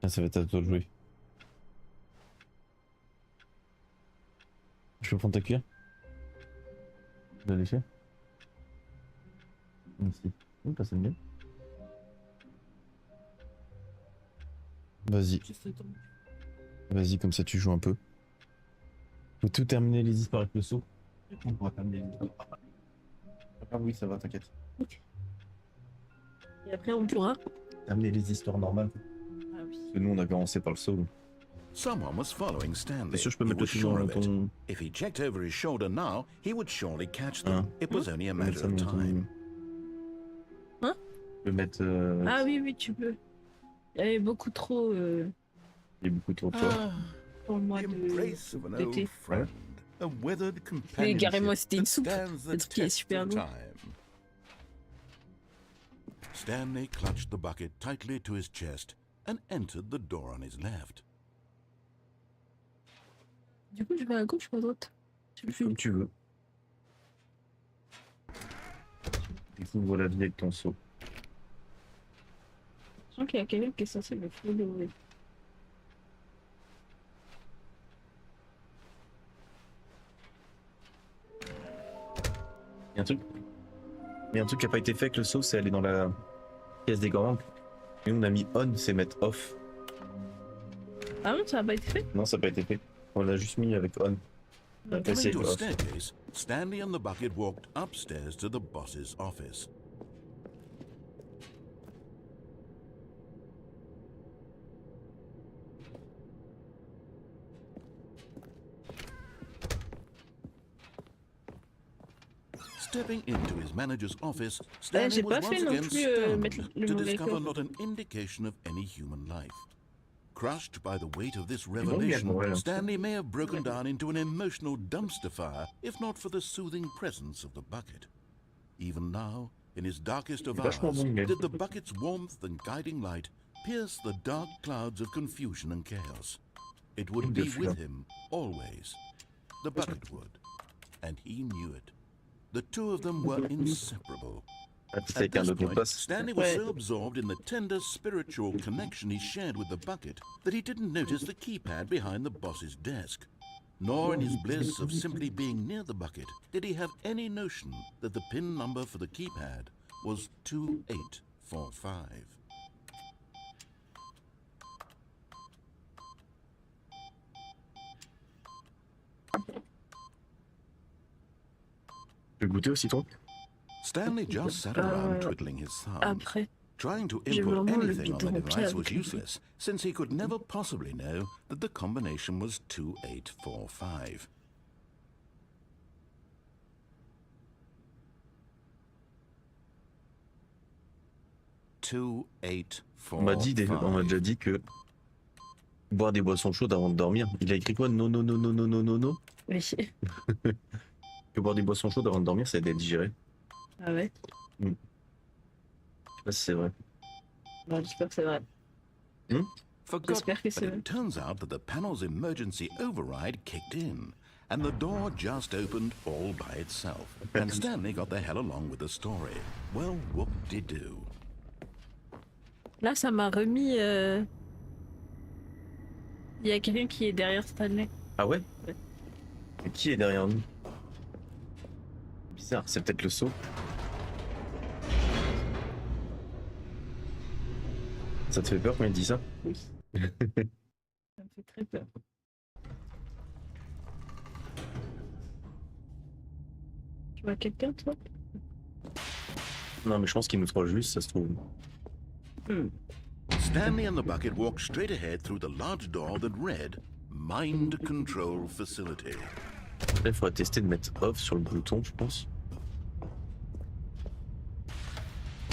Ah, ça va être à toi de jouer. Je peux prendre ta cuillère? Tu l'as léché? Merci. Oui, ça sonne bien. Vas-y. Vas-y, comme ça tu joues un peu. Faut tout terminer les histoires avec le seau. On pourra terminer les histoires. Ah oui, ça va, t'inquiète. Et après, on pourra. Terminer les histoires normales. Ah oui. Parce que nous, on a commencé par le seau. someone was following Stanley. Bien sûr, je peux He mettre was le tout sure dans of it. ton... If he checked over his shoulder now, he would surely catch them. Hein? It was only a Je peux mettre matter ça of dans ton... time. Hein? Je peux mettre... Ah oui, oui, tu peux. Il y avait beaucoup trop Il y a beaucoup trop de choix. pour le mois The de... embrace of an d'été. old friend, a weathered Mais companionship carrément, c'était une that soupe. stands the Le truc est test super of lourd. time. Stanley clutched the bucket tightly to his chest and entered the door on his left. Du coup, je vais à gauche ou à droite? Je sais plus. Comme tu veux. Découvre la vie avec ton seau. Je sens qu'il y a quelqu'un qui est censé me follower. Il y a un truc... Mais un truc qui a pas été fait avec le seau, c'est aller dans la pièce des gangs. Et nous, on a mis on, c'est mettre off. Ah non, ça n'a pas été fait? Non, ça n'a pas été fait. On l'a juste mis avec on. Coming c'est to a off. staircase, Stanley and the bucket walked upstairs to the boss's office. Stepping into his manager's office, Stanley j'ai was pas fait once non again plus, mettre stunned le to mauvais discover corps. not an indication of any human life. Crushed by the weight of this bon, bien, revelation, ouais. Stanley may have broken down into an emotional dumpster fire if not for the soothing presence of the bucket. Even now, in his darkest of hours, Vachement bon, gars. did the bucket's warmth and guiding light pierce the dark clouds of confusion and chaos. It would be with him, always. The bucket would. And he knew it. The two of them were inseparable. Ah, c'est At avec un this autre mot de point, passe. Stanley was so absorbed in the tender spiritual connection he shared with the bucket that he didn't notice the keypad behind the boss's desk. Nor in his bliss of simply being near the bucket did he have any notion that the PIN number for the keypad was 2845. Tu veux goûter aussi, toi? Stanley just sat around twiddling his thumbs. Après. Trying to J'ai input vraiment le anything on the bidon device rempli was avec lui. useless, since he could never possibly know that the combination was 2845. On m'a déjà dit que boire des boissons chaudes avant de dormir. Il a écrit quoi? Non, non, non, non, non, non, non, non. Oui. Que boire des boissons chaudes avant de dormir, ça aide à digérer. Ah ouais? Je sais pas si c'est vrai. Bon, j'espère que c'est vrai. Forgot, J'espère que but c'est vrai. it turns out that the panel's emergency override kicked in, and the door just opened all by itself. And Stanley got the hell along with the story. Well, whoop-de-doo. Là, ça m'a remis... Il y a quelqu'un qui est derrière Stanley. Ah ouais? Ouais. Et qui est derrière nous? Bizarre, c'est peut-être le seau. Ça te fait peur quand il dit ça? Oui. Ça me fait très peur. Tu vois quelqu'un, toi? Non, mais je pense qu'il nous troll juste, ça se trouve. Stanley and the bucket walked straight ahead through the large door that read, Mind Control Facility. Là, il faudrait tester de mettre off sur le bouton, je pense.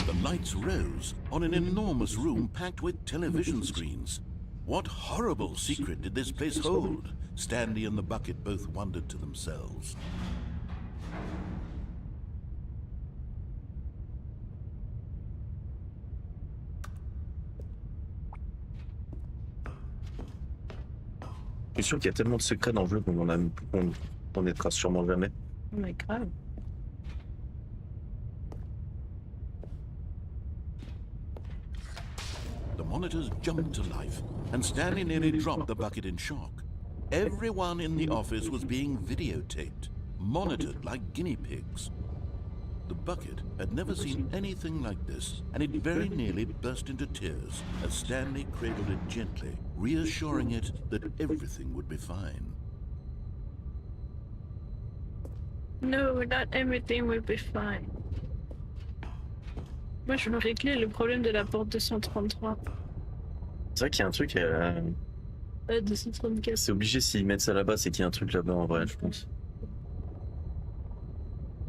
The lights rose on an enormous room packed with television screens. What horrible secret did this place hold? Stanley and the bucket both wondered to themselves. Je suis sûr qu'il y a tellement de secrets dans le jeu qu'on connaîtra sûrement jamais. Mais grave. The monitors jumped to life, and Stanley nearly dropped the bucket in shock. Everyone in the office was being videotaped, monitored like guinea pigs. The bucket had never seen anything like this, and it very nearly burst into tears as Stanley cradled it gently, reassuring it that everything would be fine. No, not everything will be fine. Moi, je veux régler le problème de la porte 233. C'est vrai qu'il y a un truc... 234. C'est obligé s'ils mettent ça là-bas, c'est qu'il y a un truc là-bas en vrai, je pense.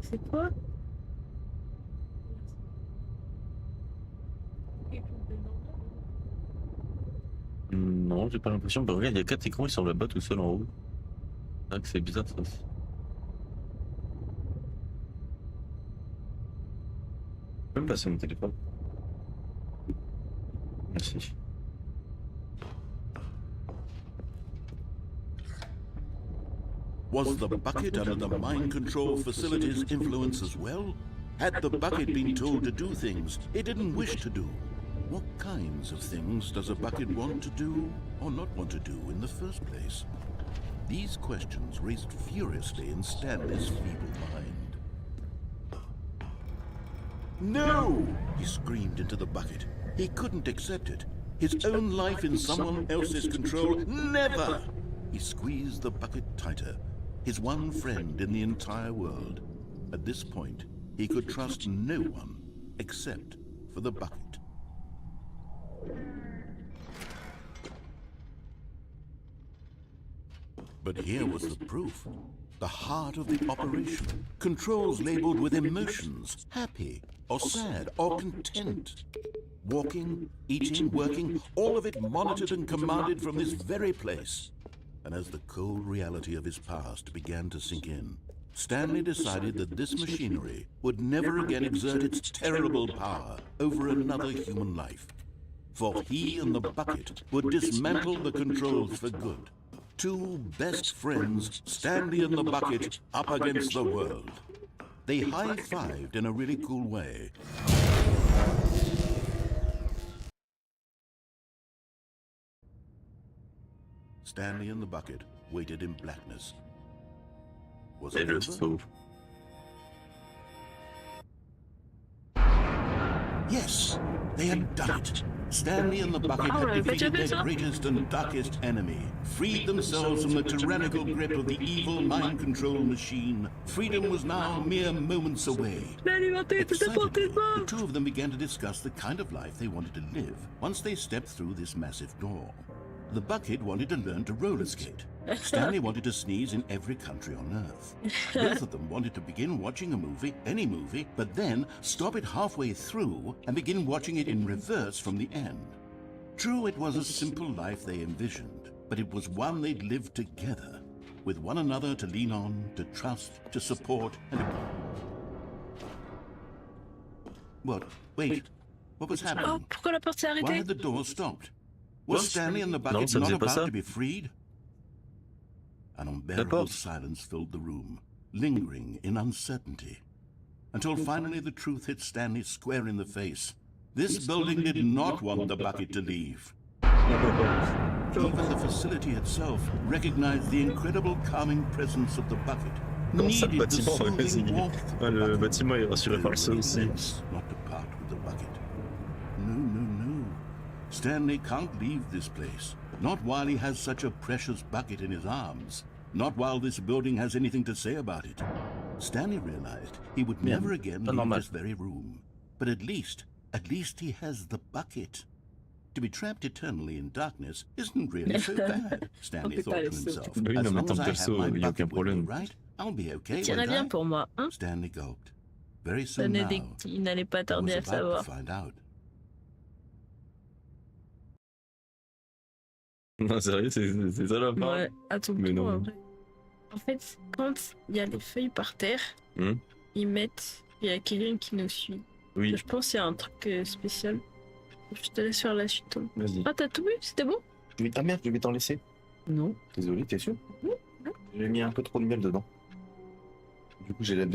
C'est quoi? Non, j'ai pas l'impression. Bah regarde, il y a 4 écrans, ils sont là-bas tout seuls en haut. C'est vrai que c'est bizarre ça aussi. Je peux me passer mon téléphone. Merci. Was the bucket under the mind control facility's influence as well? Had the bucket been told to do things it didn't wish to do? What kinds of things does a bucket want to do or not want to do in the first place? These questions raced furiously in Stanley's feeble mind. No! He screamed into the bucket. He couldn't accept it. His own life in someone else's control, never! He squeezed the bucket tighter. His one friend in the entire world. At this point, he could trust no one except for the bucket. But here was the proof. The heart of the operation. Controls labeled with emotions. Happy, or sad, or content. Walking, eating, working, all of it monitored and commanded from this very place. And as the cold reality of his past began to sink in, Stanley decided that this machinery would never again exert its terrible power over another human life. For he and the bucket would dismantle the controls for good. Two best friends, Stanley and the bucket, up against the world. They high-fived in a really cool way. Stanley and the bucket waited in blackness. Was it over? Yes, they had done it. Stanley and the bucket had defeated their greatest and darkest enemy, freed themselves from the tyrannical grip of the evil mind control machine. Freedom was now mere moments away. Excitedly, the two of them began to discuss the kind of life they wanted to live once they stepped through this massive door. The bucket wanted to learn to roller skate. Stanley wanted to sneeze in every country on Earth. Both of them wanted to begin watching a movie, any movie, but then stop it halfway through and begin watching it in reverse from the end. True, it was a simple life they envisioned, but it was one they'd lived together, with one another to lean on, to trust, to support, and... What? Wait. What was happening? Oh, pourquoi la porte s'est arrêtée? Why had the door stopped? Was Stanley and the bucket not about to be freed? An unbearable silence filled the room, lingering in uncertainty. Until finally the truth hit Stanley square in the face. This building did not want the bucket to leave. Even the facility itself recognized the incredible calming presence of the bucket. Needed the soothing warmth. Le bâtiment est rassuré par ça aussi. Not to part with the bucket. No. Stanley can't leave this place. Not while he has such a precious bucket in his arms. Not while this building has anything to say about it. Stanley realized he would never again leave this very room. But at least he has the bucket. To be trapped eternally in darkness isn't really so bad, Stanley thought to himself. As long as I have my bucket with me, right? I'll be okay. Tiendrait bien pour moi, hein? Stanley gulped. Very soon now, Il n'allait pas I tarder was à about savoir. to find out. Non, sérieux, c'est ça la part. Ouais, à ton Mais tour, non. en vrai. En fait, quand il y a les feuilles par terre, ils mettent... Il y a quelqu'un qui nous suit. Oui, Je pense qu'il y a un truc spécial. Je te laisse faire la suite. Toi. vas-y. Ah, t'as tout vu? C'était bon? Ah merde, je vais t'en laisser. Non. Désolé, t'es sûr? Oui. J'ai mis un peu trop de miel dedans. Du coup, j'ai la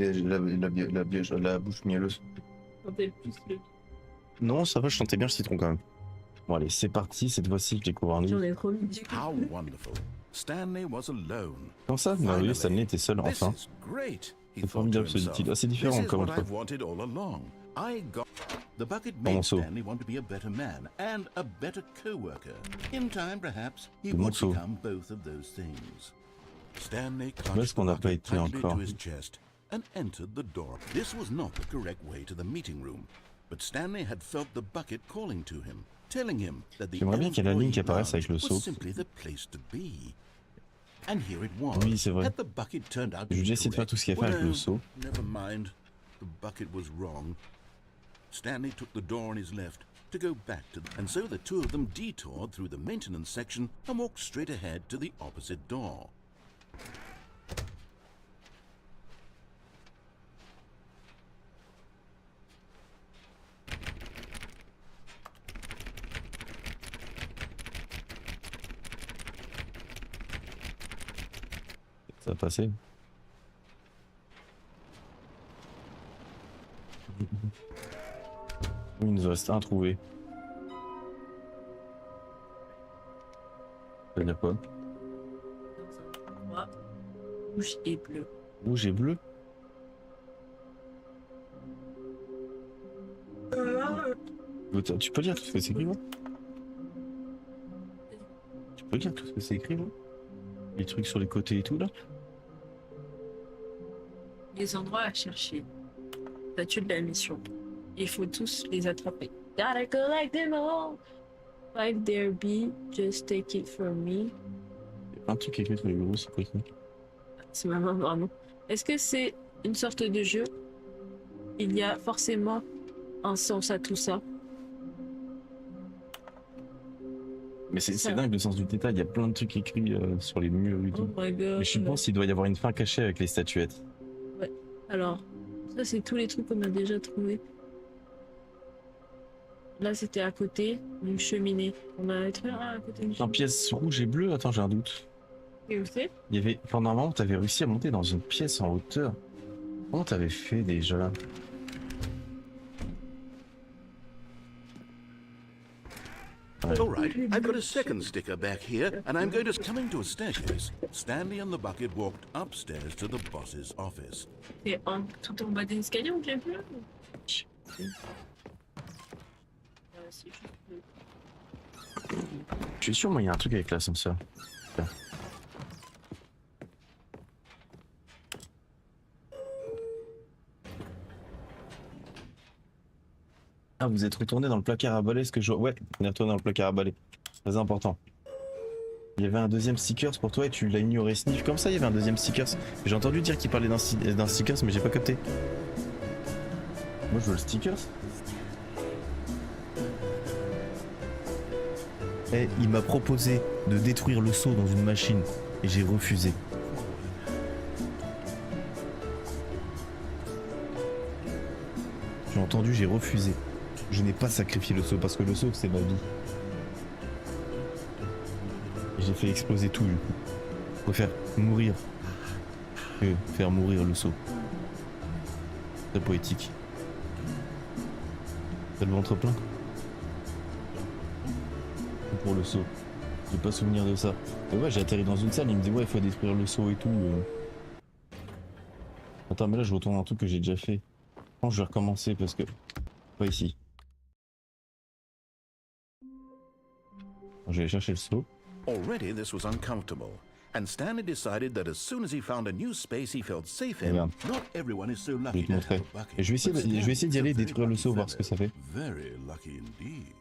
bouche mielleuse. Non, ça va, je sentais bien le citron quand même. Bon, allez, c'est parti. Cette fois-ci, je découvre un J'en livre. ai trop vite. How wonderful. Stanley was alone. Comment ça? Non, oui, Stanley était seul, This enfin. is great. He C'est thought formidable, to se himself. dit-il. Ah, c'est différent, This is encore une what fois. I've wanted all along. I got the bucket Mon made seau. Stanley want to be a better man and a better co-worker. In time, perhaps, he Mon would seau. become both of those things. Stanley Où est-ce clutched the qu'on n'a pas bucket été tightly encore? to his chest and entered the door. This was not the correct way to the meeting room, but Stanley had felt the bucket calling to him, telling him that the J'aimerais bien qu'il y ait la ligne qui apparaisse avec le was seau. simply the place to be. And here it was. Oui, c'est vrai. Had the bucket turned out to Je vais be essayer de faire correct? tout ce qu'il y a à faire avec Well, le seau. Never mind. The bucket was wrong. Stanley took the door on his left to go back to and so the two of them detoured through the maintenance section and walked straight ahead to the opposite door. Ça va passer. Oui, il nous reste un trouvé. Ça veut dire quoi? Rouge et bleu. Rouge et bleu? Tu peux lire tout ce que c'est écrit, là? Tu peux lire tout ce que c'est écrit, là? Les trucs sur les côtés et tout, là? Les endroits à chercher. Statut de la mission. Il faut tous les attraper. Gotta collect them all. Five there be, just take it from me. Il y a plein de trucs écrits sur les bureaux, c'est quoi ça? C'est ma main, vraiment. Est-ce que c'est une sorte de jeu? Il y a forcément un sens à tout ça. Mais c'est Ça. dingue le sens du détail, il y a plein de trucs écrits sur les murs et Oh tout. my god. Mais je pense qu'il doit y avoir une fin cachée avec les statuettes. Alors, ça c'est tous les trucs qu'on a déjà trouvés. Là c'était à côté d'une cheminée. On a trouvé un à côté d'une En cheminée. pièce rouge et bleue, attends, j'ai un doute. Et où c'est? Il y avait, pendant un moment, t'avais réussi à monter dans une pièce en hauteur. Comment t'avais fait déjà? All right, I've got a second sticker back here, and I'm going to coming to a staircase. Stanley and the bucket walked upstairs to the boss's office. C'est tout en bas des escaliers ou bien plus? Je suis sûr, moi, il y a un truc avec l'ascenseur. Putain. Ah, vous êtes retourné dans le placard à balai, ce que je vois. Ouais, on est retourné dans le placard à balai. Très important. Il y avait un deuxième stickers pour toi et tu l'as ignoré. Sniff, comme ça, il y avait un deuxième stickers. J'ai entendu dire qu'il parlait d'un stickers, mais j'ai pas capté. Moi, je veux le stickers. Eh, il m'a proposé de détruire le seau dans une machine et j'ai refusé. J'ai entendu, j'ai refusé. Je n'ai pas sacrifié le seau parce que le seau c'est ma vie. Et j'ai fait exploser tout du coup. Je préfère mourir que faire mourir le seau. C'est poétique. T'as le ventre plein? Pour le seau. J'ai pas souvenir de ça. Mais ouais, j'ai atterri dans une salle, il me dit ouais, il faut détruire le seau et tout. Attends, mais là je retourne un truc que j'ai déjà fait. Je pense que je vais recommencer parce que... Pas ici. Je vais aller chercher le seau. Already this was uncomfortable, and Stanley decided that as soon as he found a new space he felt safe in, Regarde. not everyone is so Je vais lucky te to montrer. have a bucket. Et je vais essayer but d'y Stanley's aller a very détruire le seau, lucky voir ce que ça fait. Very lucky indeed.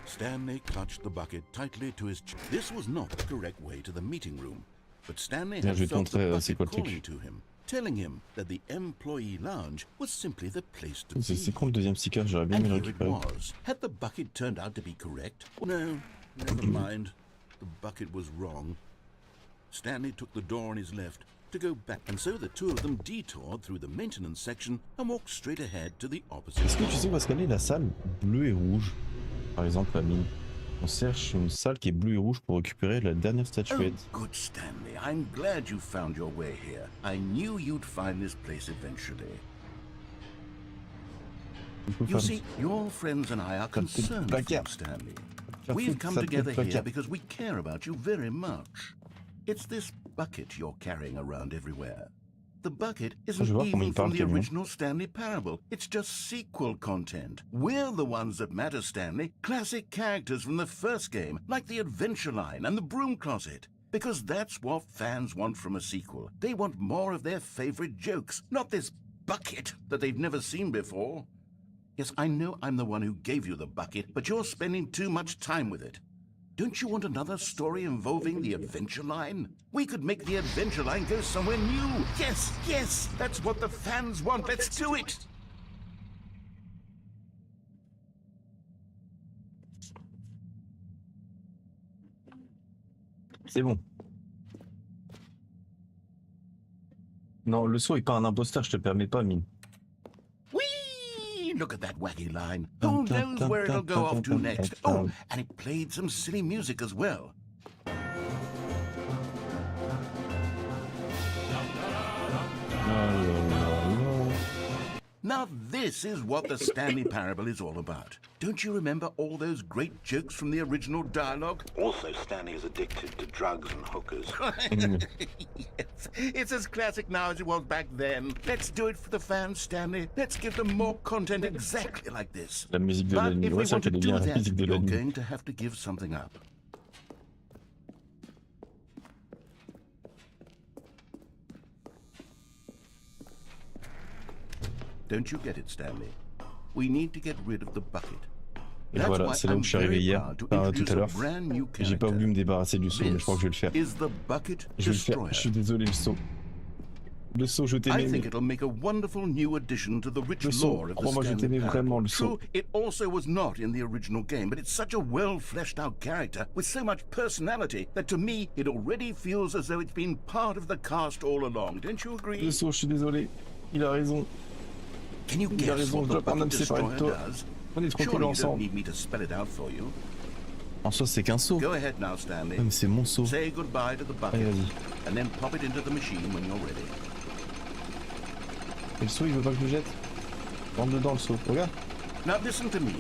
Stanley clutched the bucket tightly to his chest. This was not the correct way to the meeting room, but Stanley Tiens, had je vais te felt the montrer, c'est bucket quoi le calling truc. to him, telling him that the employee lounge was simply the place to be. C'est con le deuxième sticker, j'aurais bien And aimé le here it récupérer. was. Had the bucket turned out to be correct? No, Never mind. The bucket was wrong. Stanley took the door on his left to go back, and so the two of them detoured through the maintenance section and walked straight ahead to the opposite. Est-ce que tu sais où est-ce qu'elle est la salle bleue et rouge? Par exemple, la mine. On cherche une salle qui est bleue et rouge pour récupérer la dernière statuette. Oh, good Stanley. I'm glad you found your way here. I knew you'd find this place eventually. You see, your friends and I are concerned for you, Stanley. We've come together here because we care about you very much. It's this bucket you're carrying around everywhere. The bucket isn't even from the original Stanley Parable. It's just sequel content. We're the ones that matter, Stanley. Classic characters from the first game, like the Adventure Line and the Broom Closet. Because that's what fans want from a sequel. They want more of their favorite jokes, not this bucket that they've never seen before. Yes, I know I'm the one who gave you the bucket, but you're spending too much time with it. Don't you want another story involving the Adventure Line? We could make the Adventure Line go somewhere new. Yes, yes, that's what the fans want. Let's do it. C'est bon. Non, le saut est pas un imposteur, je te permets pas, mine. Look at that wacky line. Who knows where it'll go off to next? Oh, and it played some silly music as well. Now this is what the Stanley Parable is all about. Don't you remember all those great jokes from the original dialogue? Also, Stanley is addicted to drugs and hookers. Yes, it's as classic now as it was back then. Let's do it for the fans, Stanley. Let's give them more content exactly like this. La musique de la But nuit. if Ouais, we ça want to fait do bien la that, musique de la you're nuit. going to have to give something up. Don't you get it, Stanley? We need to get rid of the bucket. Et voilà, c'est là où je suis arrivé hier, enfin, tout à l'heure. J'ai pas voulu me débarrasser du saut, mais je crois que je vais le faire. Je vais le faire, je suis désolé, le saut. Le saut, je t'aimais. Le saut, crois-moi, je t'aimais vraiment, le saut. It also was not in the original game, but it's such a well fleshed out character with so much personality that to me it already feels as though it's been part of the cast all along. Don't you agree? Le saut, je suis désolé. Il a raison. Il a raison, je dois pas me séparer de toi. On est trop cool ensemble. En soi, c'est qu'un saut. Même c'est mon saut. Allez, vas-y. Et le saut, il veut pas que je le jette. Rentre dedans le saut. Regarde. Now listen to me.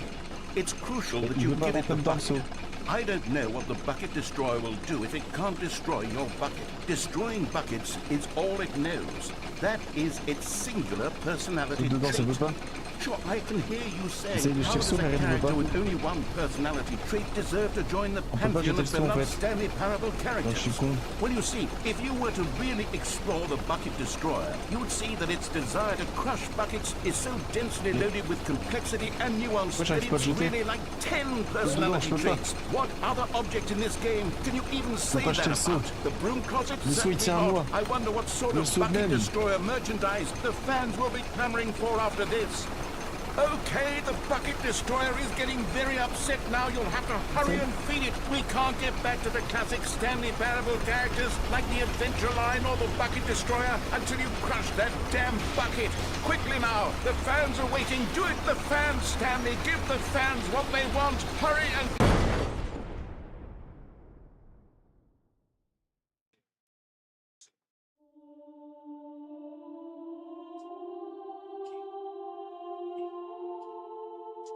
It's crucial that you give it the bucket. I don't know what the bucket destroyer will do if it can't destroy your bucket. Destroying buckets is all it knows. That is its singular personality trait. Sure, I can hear you saying, how does a character with only one personality trait deserve to join the pantheon of beloved Stanley Parable characters? Well, you see, if you were to really explore the bucket destroyer, you would see that its desire to crush buckets is so densely loaded with complexity and nuance that it's really like 10 personality traits. What other object in this game can you even say that about? The broom closet? Certainly not. I wonder what sort of bucket destroyer merchandise the fans will be clamoring for after this. Okay, the bucket destroyer is getting very upset now. You'll have to hurry and feed it. We can't get back to the classic Stanley Parable characters like the Adventure Line or the bucket destroyer until you crush that damn bucket. Quickly now, the fans are waiting. Do it, the fans, Stanley. Give the fans what they want. Hurry and...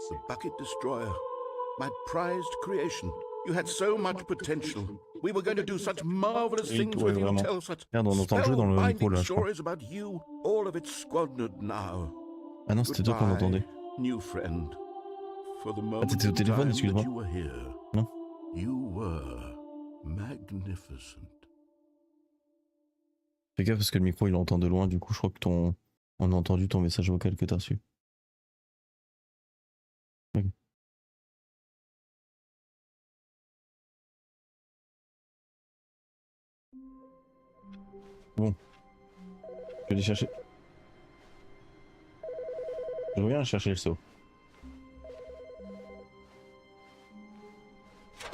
The bucket destroyer, my prized creation. You had so much potential. We were going to do such marvelous things with you. Tell such spellbinding stories about you. All of it squandered now. Ah non, c'était toi qu'on entendait. New friend. For the moment t'étais au téléphone, excuse-moi. you were here, non. You were magnificent. Fais gaffe parce que le micro il entend de loin, du coup je crois que on a entendu ton message vocal que t'as reçu. Okay. Bon. Je vais aller chercher. Je reviens chercher le seau.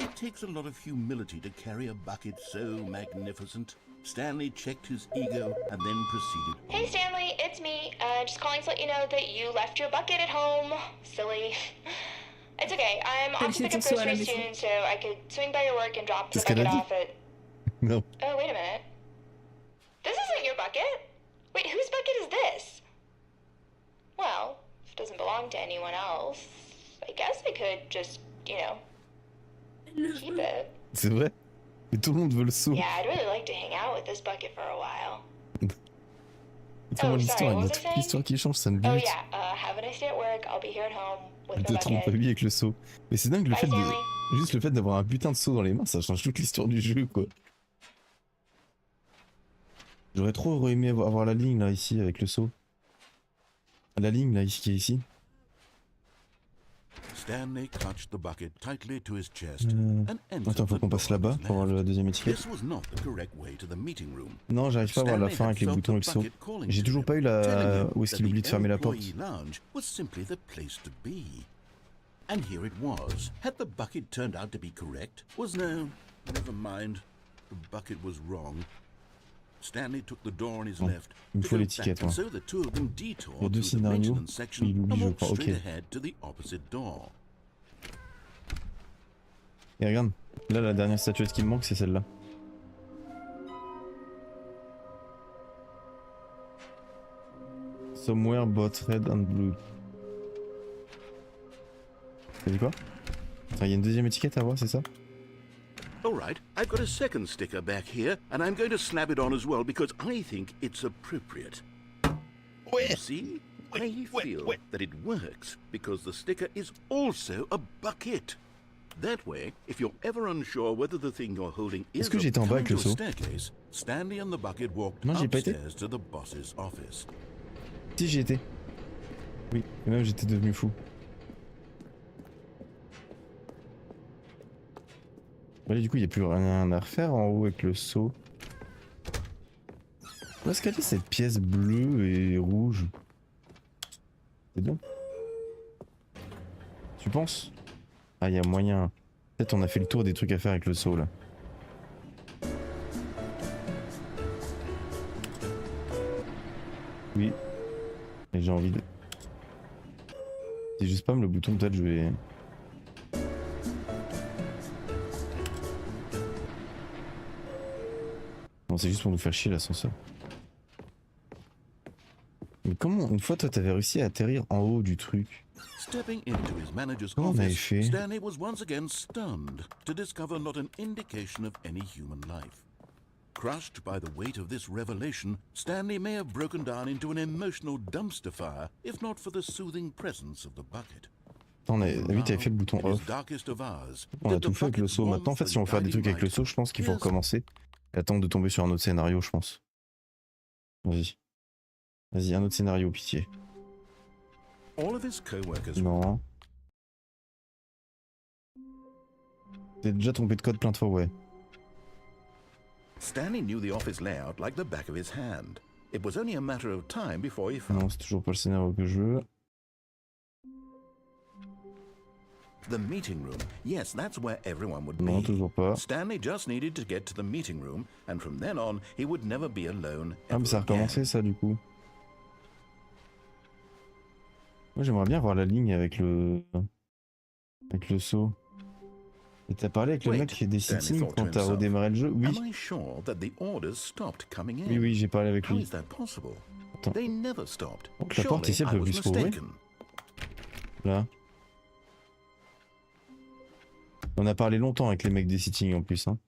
It takes a lot of humility to carry a bucket so magnificent. Stanley checked his ego and then proceeded. Hey Stanley, it's me. Just calling to let you know that you left your bucket at home. Silly. It's okay. I'm off to pick up groceries soon, so I could swing by your work and drop the bucket off at... No. Oh, wait a minute. This isn't your bucket. Wait, whose bucket is this? Well, if it doesn't belong to anyone else, I guess I could just, you know, keep it. C'est vrai? Mais tout le monde veut le seau. Yeah, I'd really like to hang out with this bucket for a while. Comment l'histoire, il y a toute l'histoire qui change, ça me Oh bute. yeah, have a nice day at work. I'll be here at home with De my tromper bucket. lui avec le seau. Mais c'est dingue le Bye, fait Stanley. de... Juste le fait d'avoir un putain de seau dans les mains, ça change toute l'histoire du jeu, quoi. J'aurais trop aimé avoir la ligne là, ici, avec le seau. La ligne là, ici, qui est ici. Stanley clutched the bucket tightly to his chest and entered Attends, faut qu'on passe là-bas pour voir la deuxième étiquette. This was not the correct way to the meeting room. Non, j'arrive pas à voir la fin avec les boutons et le seau. J'ai toujours pas eu la... Où est-ce qu'il oublie de fermer la porte? Lounge was simply the place to be. And here it was. Had the bucket turned out to be correct? Was no, never mind. The bucket was wrong. Stanley took the door on his left. Il me faut l'étiquette, moi. So the two of them detoured Il y a deux through the scénarios. maintenance section Il oublie, and je walked crois. Ok. straight ahead to the opposite door. Et regarde, là la dernière statuette qui me manque c'est celle-là. Somewhere both red and blue. T'as dit quoi? Enfin, il y a une deuxième étiquette à voir, c'est ça? Alright, I've got a second sticker back here, and I'm going to snap it on as well because I think it's appropriate. You see? I feel that it works because the sticker is also a bucket. That way, if you're ever unsure whether the thing you're holding is que j'étais en bas avec le seau? staircase, Stanley and the bucket walked Non, j'y ai pas été. upstairs to the boss's office. Si j'y étais. Oui, et même j'étais devenu fou. Voilà, du coup il n'y a plus rien à refaire en haut avec le seau. Où est-ce qu'elle est cette pièce bleue et rouge? C'est bon? Tu penses? Ah, il y a moyen. Peut-être on a fait le tour des trucs à faire avec le seau là. Oui. Et j'ai envie de... Si je spam le bouton, peut-être je vais... Non, c'est juste pour nous faire chier l'ascenseur. Mais comment, une fois toi t'avais réussi à atterrir en haut du truc? Stepping into his manager's Comment on avait office, fait? Stanley was once again stunned to discover not an indication of any human life. Crushed by the weight of this revelation, Stanley may have broken down into an emotional dumpster fire if not for the soothing presence of the bucket. On a vite avait fait le bouton off. On a tout fait avec le saut. Maintenant, en fait, si on veut faire des trucs avec le saut, je pense qu'il faut recommencer. Et attendre de tomber sur un autre scénario, je pense. Vas-y. Vas-y, un autre scénario, pitié. Non. T'es déjà trompé de code plein de fois, ouais. Stanley knew the office layout like the back of his hand. It was only a matter of time before he found Non, c'est toujours pas le scénario que je veux. the meeting room. Yes, that's where everyone would Non, be. toujours pas. Stanley just needed to get to the meeting room, and from then on, he would never be alone. Ah, mais ça a recommencé ça, du coup. Moi, j'aimerais bien voir la ligne avec le saut. Et t'as parlé avec le mec qui est des settings quand t'as redémarré le jeu? Oui. Am I sure that the orders stopped coming in? Oui, oui, j'ai parlé avec How lui. is that possible? Attends. They never stopped. Donc la porte ici, elle Surely I peut was plus s'ouvrir. mistaken. Là. On a parlé longtemps avec les mecs des settings en plus, hein.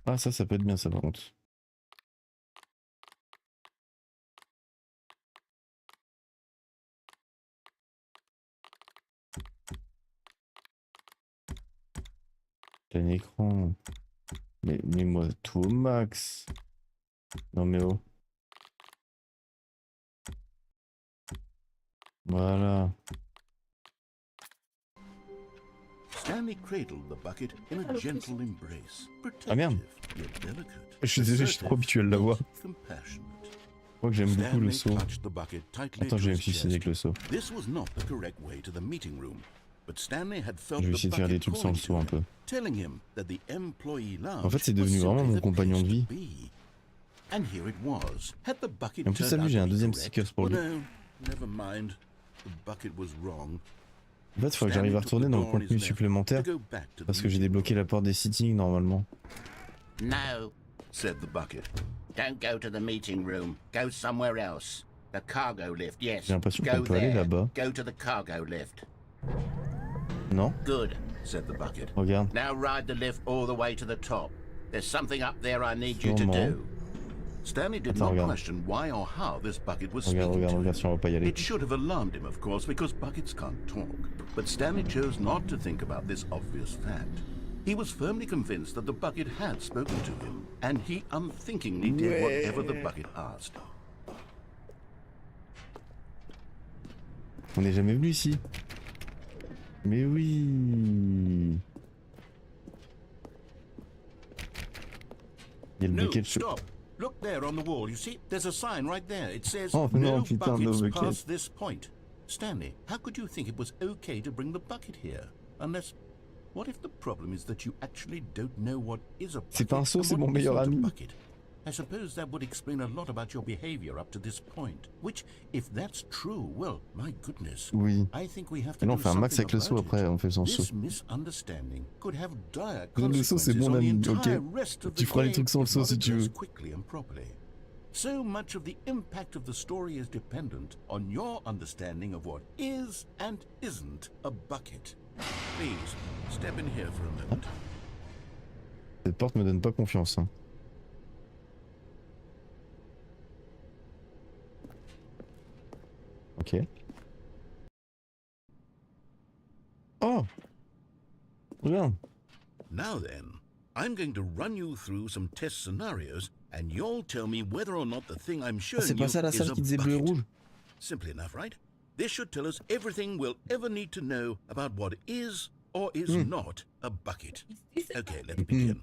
Ah, ça peut être bien, ça, par contre. Un écran. Mais mets-moi tout au max. Non mais oh. Voilà. Stanley cradled the bucket in a gentle embrace. Ah merde. Protective, yet delicate. Je suis désolé, je suis trop habitué à l'avoir. Compassionate. crois que j'aime beaucoup le Stanley saut. clutched the bucket tightly Attends, to je vais me his suicider avec chest. le saut. This was not the correct way to the meeting room, but Stanley had felt Je vais the essayer de faire des bucket trucs sans le calling saut to un him, peu. telling him that the employee lounge En fait, c'est was devenu vraiment simply mon the compagnon de place to vie. be. And here it was. Had the bucket Et en plus, turned Salut, out j'ai to un be deuxième correct? stickers pour Oh lui. no, never mind. The bucket was wrong. En fait, il faut que j'arrive à retourner dans le Stanley took the door on contenu his left supplémentaire to go back to the parce que j'ai meeting débloqué la porte des settings normalement. No, said the bucket. don't go to the meeting room. Go somewhere else. The cargo lift, yes. J'ai l'impression Go qu'on peut aller there. là-bas. Go to the cargo lift. Non? Good. Said the bucket. Regarde. Now ride the lift all the way to the top. There's something up there I need you to Sûrement. do. Stanley did Attends, not regarde. question why or how this bucket was Regarde, speaking regarde, to regarde him. si on va pas y aller. It should have alarmed him, of course, because buckets can't talk. But Stanley chose not to think about this obvious fact. He was firmly convinced that the bucket had spoken to him, and he unthinkingly did whatever the bucket asked. On n'est jamais venu ici. Mais oui. Il y a le No, bucket. stop. Look there on the wall. You see, there's a sign right there. It says, Oh, no non, putain, buckets no bucket. past this point. Stanley, how could you think it was okay to bring the bucket here? Unless, what if the problem is that you actually don't know what is a bucket? C'est pas un seau, and c'est what mon meilleur isn't a ami. bucket? I suppose that would explain a lot about your behavior up to this point. Which, if that's true, well, my goodness. Oui. I think we have to Et là, on do fait un max something avec le saut, about après it. on fait sans saut. This misunderstanding could have dire Le saut, c'est consequences mon on the ami, entire ok. rest of Tu the feras les game trucs sans le if saut not si tu veux. addressed quickly and properly. So much of the impact of the story is dependent on your understanding of what is and isn't a bucket. Please, step in here for a moment. Cette porte me donne pas confiance. Hein. Ok. Oh! Regarde. Now then, I'm going to run you through some test scenarios, and you'll tell me whether or not the thing I'm Ah, showing c'est you pas ça la is salle a qui disait bleu et bucket. rouge? Simple enough, right? This should tell us everything we'll ever need to know about what is or is not a bucket. Okay, let's begin.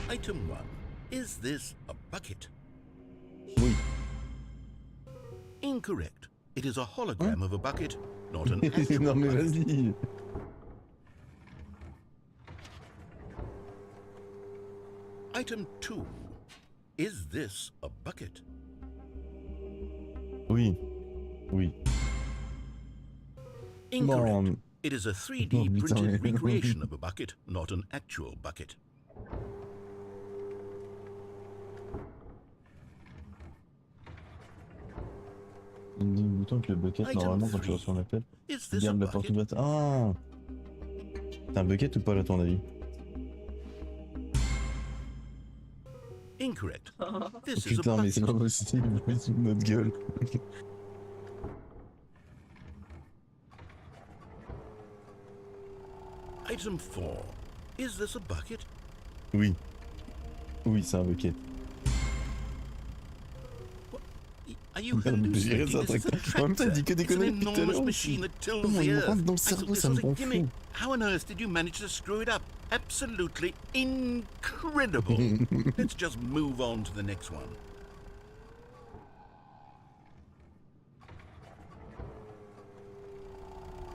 Item 1. Is this a bucket? Oui. Incorrect. It is a hologram of a bucket, not an actual Non mais bucket. vas-y. Item 2. Is this a bucket? Oui. Oui. Incorrect. Bon. It is a 3D Oh, putain, printed mais- recreation of a bucket, not an actual bucket. Il me dit le bouton que le bucket, Item normalement, quand tu 3. reçois un appel, Is il this a garde la porte bucket? ouverte. Ah! T'as un bucket ou pas, à ton avis? Incorrect. This is a Putain, mais c'est bucket. pas possible, mais c'est notre gueule. Item 4. Is this a bucket? Oui. Oui, c'est un bucket. Are you Merde, mais j'ai hallucinating? raison, This is a tracteur. En même temps, il dit que des It's an conneries depuis tout à enormous l'heure machine aussi. that tills Comment the il me earth. rentre dans le I cerveau, thought this ça me was a rend gimmick. fou. How on earth did you manage to screw it up? Absolutely incredible. Let's just move on to the next one.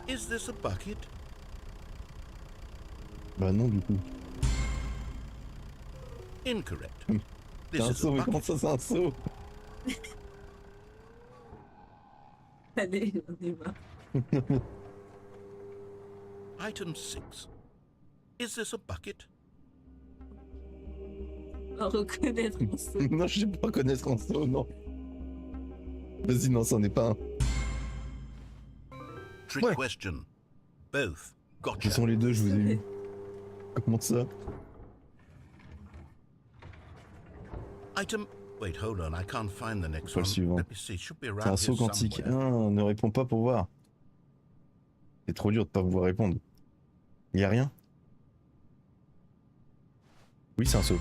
Is this a bucket? Bah non, du coup. Incorrect. C'est This un is a saut, mais comment bucket. ça, c'est un saut? Allez, on y va. Item 6. Is this a bucket? On va reconnaître un saut. Non, je sais pas reconnaître un saut, non. Vas-y, non, c'en est pas un. Trick Ouais. question. Both. Qui Gotcha. sont les deux, je vous ai vu. Comment ça? Item. Wait, hold on. I can't find the next Pas le one. suivant. Let me see. It should be C'est around un here saut quantique. somewhere. Ah, ne réponds pas pour voir. C'est trop dur de pas pouvoir répondre. Y a rien? Oui, c'est un saut.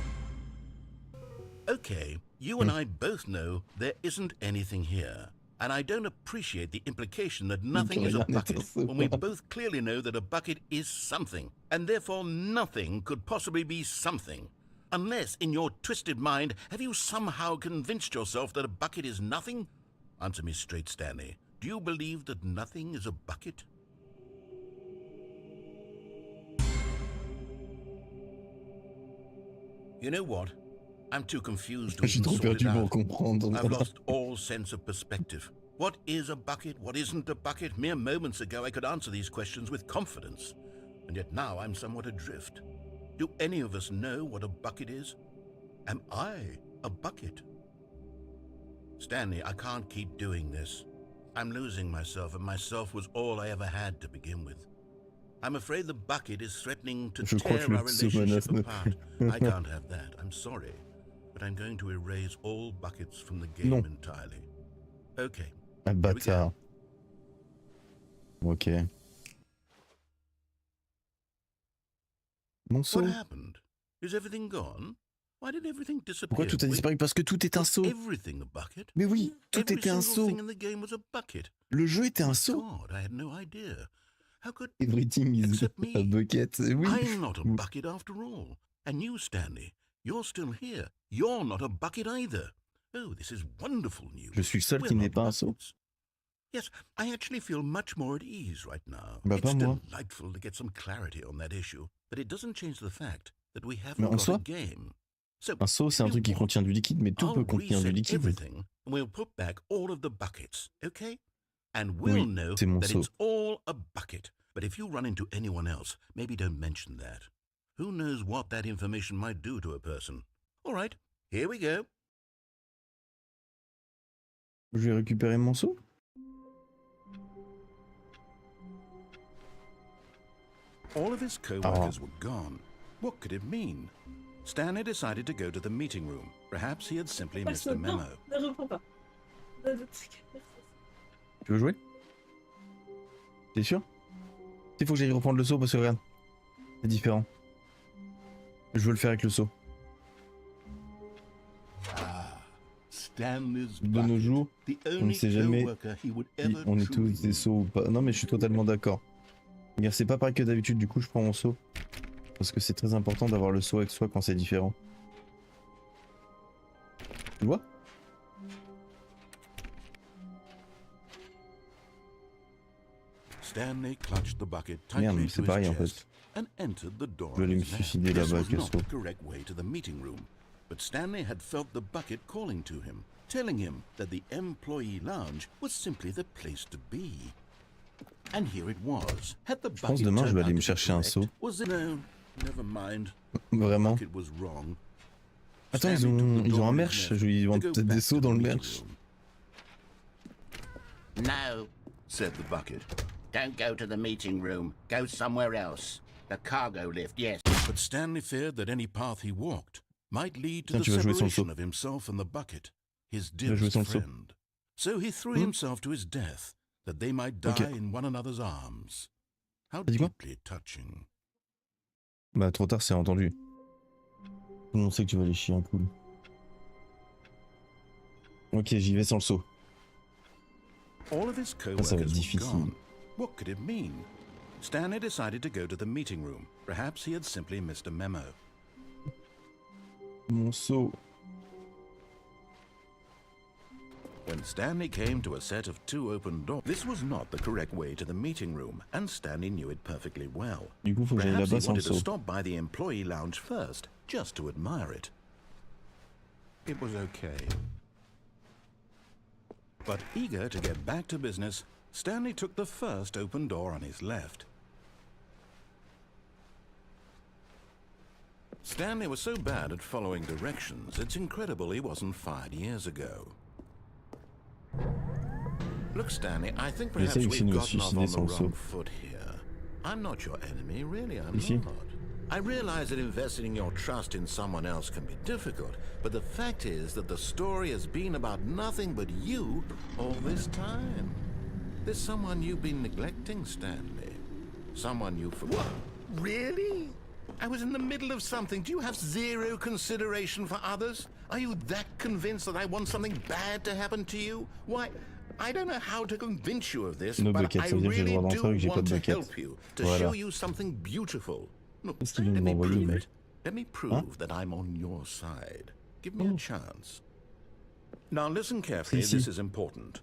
Okay, you and I both know there isn't anything here. And I don't appreciate the implication that nothing is a Rien n'est un bucket saut. when we both clearly know that a bucket is something, and therefore nothing could possibly be something. Unless, in your twisted mind, have you somehow convinced yourself that a bucket is nothing? Answer me straight, Stanley. Do you believe that nothing is a bucket? You know what? I'm too confused to Je suis even trop sort perdu it pour out. comprendre. I've lost all sense of perspective. What is a bucket? What isn't a bucket? Mere moments ago I could answer these questions with confidence. And yet now I'm somewhat adrift. Do any of us know what a bucket is? Am I a bucket? Stanley, I can't keep doing this. I'm losing myself, and myself was all I ever had to begin with. I'm afraid the bucket is threatening to Je crois tear que our le seau relationship menace apart. I can't have that. I'm sorry. But I'm going to erase all buckets from the game Non. entirely. Okay. Ah, Here we go. bâtard. Ok. Mon seau. What happened? Is everything gone? Why did everything disappear? Pourquoi tout a disparu? Parce que tout est un Was seau. everything a bucket? Mais oui, tout Every était un single seau. thing in the game was a bucket. Le jeu était un seau. God, I had no idea. How could Everything is Except me. a bucket. Oui. I'm not a bucket after all. And you, Stanley, you're still here. You're not a bucket either. Oh, this is wonderful news. Je suis le seul We're qui not n'est pas un seau. buckets. Yes, I actually feel much more at ease right now. Bah, It's pas moi. delightful to get some clarity on that issue, but it doesn't change the fact that we Mais haven't en got soi, a game. So, un seau, c'est un you truc qui want? contient du liquide, mais tout I'll peut contenir du reset liquide. everything, and we'll put back all of the buckets, okay? And we'll Oui, know c'est mon that seau. it's all a bucket. But if you run into anyone else, maybe don't mention that. Who knows what that information might do to a person? All right, here we go. Je vais récupérer mon seau. All of his co-workers were gone. What could it mean? Stanley decided to go to the meeting room. Perhaps he had simply missed a memo. Ne reprends pas. Tu veux jouer? T'es sûr? Il faut que j'aille reprendre le seau parce que regarde, c'est différent. Je veux le faire avec le seau. Stanley's De nos jours, the on ne only sait jamais co-worker he would si ever on est truly tous des seaux ou pas. Non mais je suis totalement d'accord. Regarde, c'est pas pareil que d'habitude, du coup je prends mon seau. Parce que c'est très important d'avoir le seau avec soi quand c'est différent. Tu vois? Stanley clutched the bucket Merde, tightly c'est to pareil his en fait. chest and entered the door. Je vais aller of me his lab. suicider This là-bas was avec le not seau. the correct way to the meeting room, but Stanley had felt the bucket calling to him, telling him that the employee lounge was simply the place to be. And here it was. Had the Je pense bucket demain je turned vais aller out me to be chercher un correct? seau. Was it? No, never mind. Vraiment. The bucket was wrong. Attends, ils Stanley took ont, the ils ont door un of his merch. left Ils to vendent go peut-être back des seaux to dans the le meeting merch. room. No, Said the bucket. don't go to the meeting room. Go somewhere else. The cargo lift, yes. But Stanley feared that any path he walked might lead to Tiens, the tu vas jouer sur le separation seau. of himself and the bucket, his vas jouer dearest sur le seau. friend. So he threw Hmm. himself to his death, that they might die Ok. in one another's arms. How T'as dit quoi? deeply touching. Bah trop tard, c'est entendu. Tout le monde sait que tu vas aller chier un coup. Ok, j'y vais sans le seau. All of his Ça va co-workers être were difficile. gone. What could it mean? Stanley decided to go to the meeting room. Perhaps he had simply missed a memo. Mon seau. When Stanley came to a set of two open doors, this was not the correct way to the meeting room, and Stanley knew it perfectly well. Du coup, faut que j'aille Perhaps he là-bas sans le wanted to seau. stop by the employee lounge first, just to admire it. It was okay. But eager to get back to business, Stanley took the first open door on his left. Stanley was so bad at following directions, it's incredible he wasn't fired years ago. Look, Stanley, I think perhaps J'essaie aussi we've de me gotten off suicider on the sans le wrong seau. foot here. I'm not your enemy, really, I'm Ici. not. I realize that investing your trust in someone else can be difficult, but the fact is that the story has been about nothing but you all this time. There's someone you've been neglecting, Stanley. Someone you forgot. Really? I was in the middle of something. Do you have zero consideration for others? Are you that convinced that I want something bad to happen to you? Why, I don't know how to convince you of this, No but bucket, I ça veut dire que j'ai le really droit do d'entrer vu que j'ai pas want de to bucket. help you, to Voilà. show you something beautiful. Look, Qu'est-ce qu'il vient let de me m'envoyer, prove mec? it. Let me prove that I'm on your side. Give me a chance. Now listen carefully, this is important.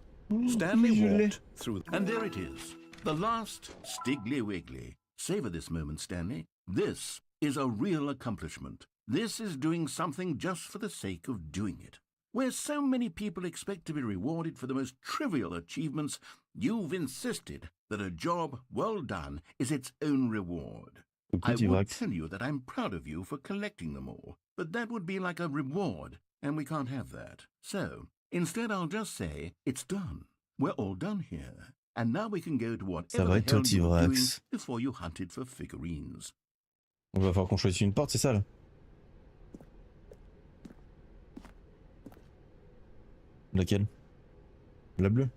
Stanley walked through, and there it is. The last Stiggly Wiggly. Savor this moment, Stanley. This is a real accomplishment. This is doing something just for the sake of doing it. Where so many people expect to be rewarded for the most trivial achievements, you've insisted that a job well done is its own reward. I would tell you that I'm proud of you for collecting them all, but that would be like a reward, and we can't have that. So, instead I'll just say, it's done. We're all done here. And now we can go to whatever the hell you were doing before you hunted for figurines. On va falloir qu'on choisisse une porte, c'est ça là? Laquelle? La bleue?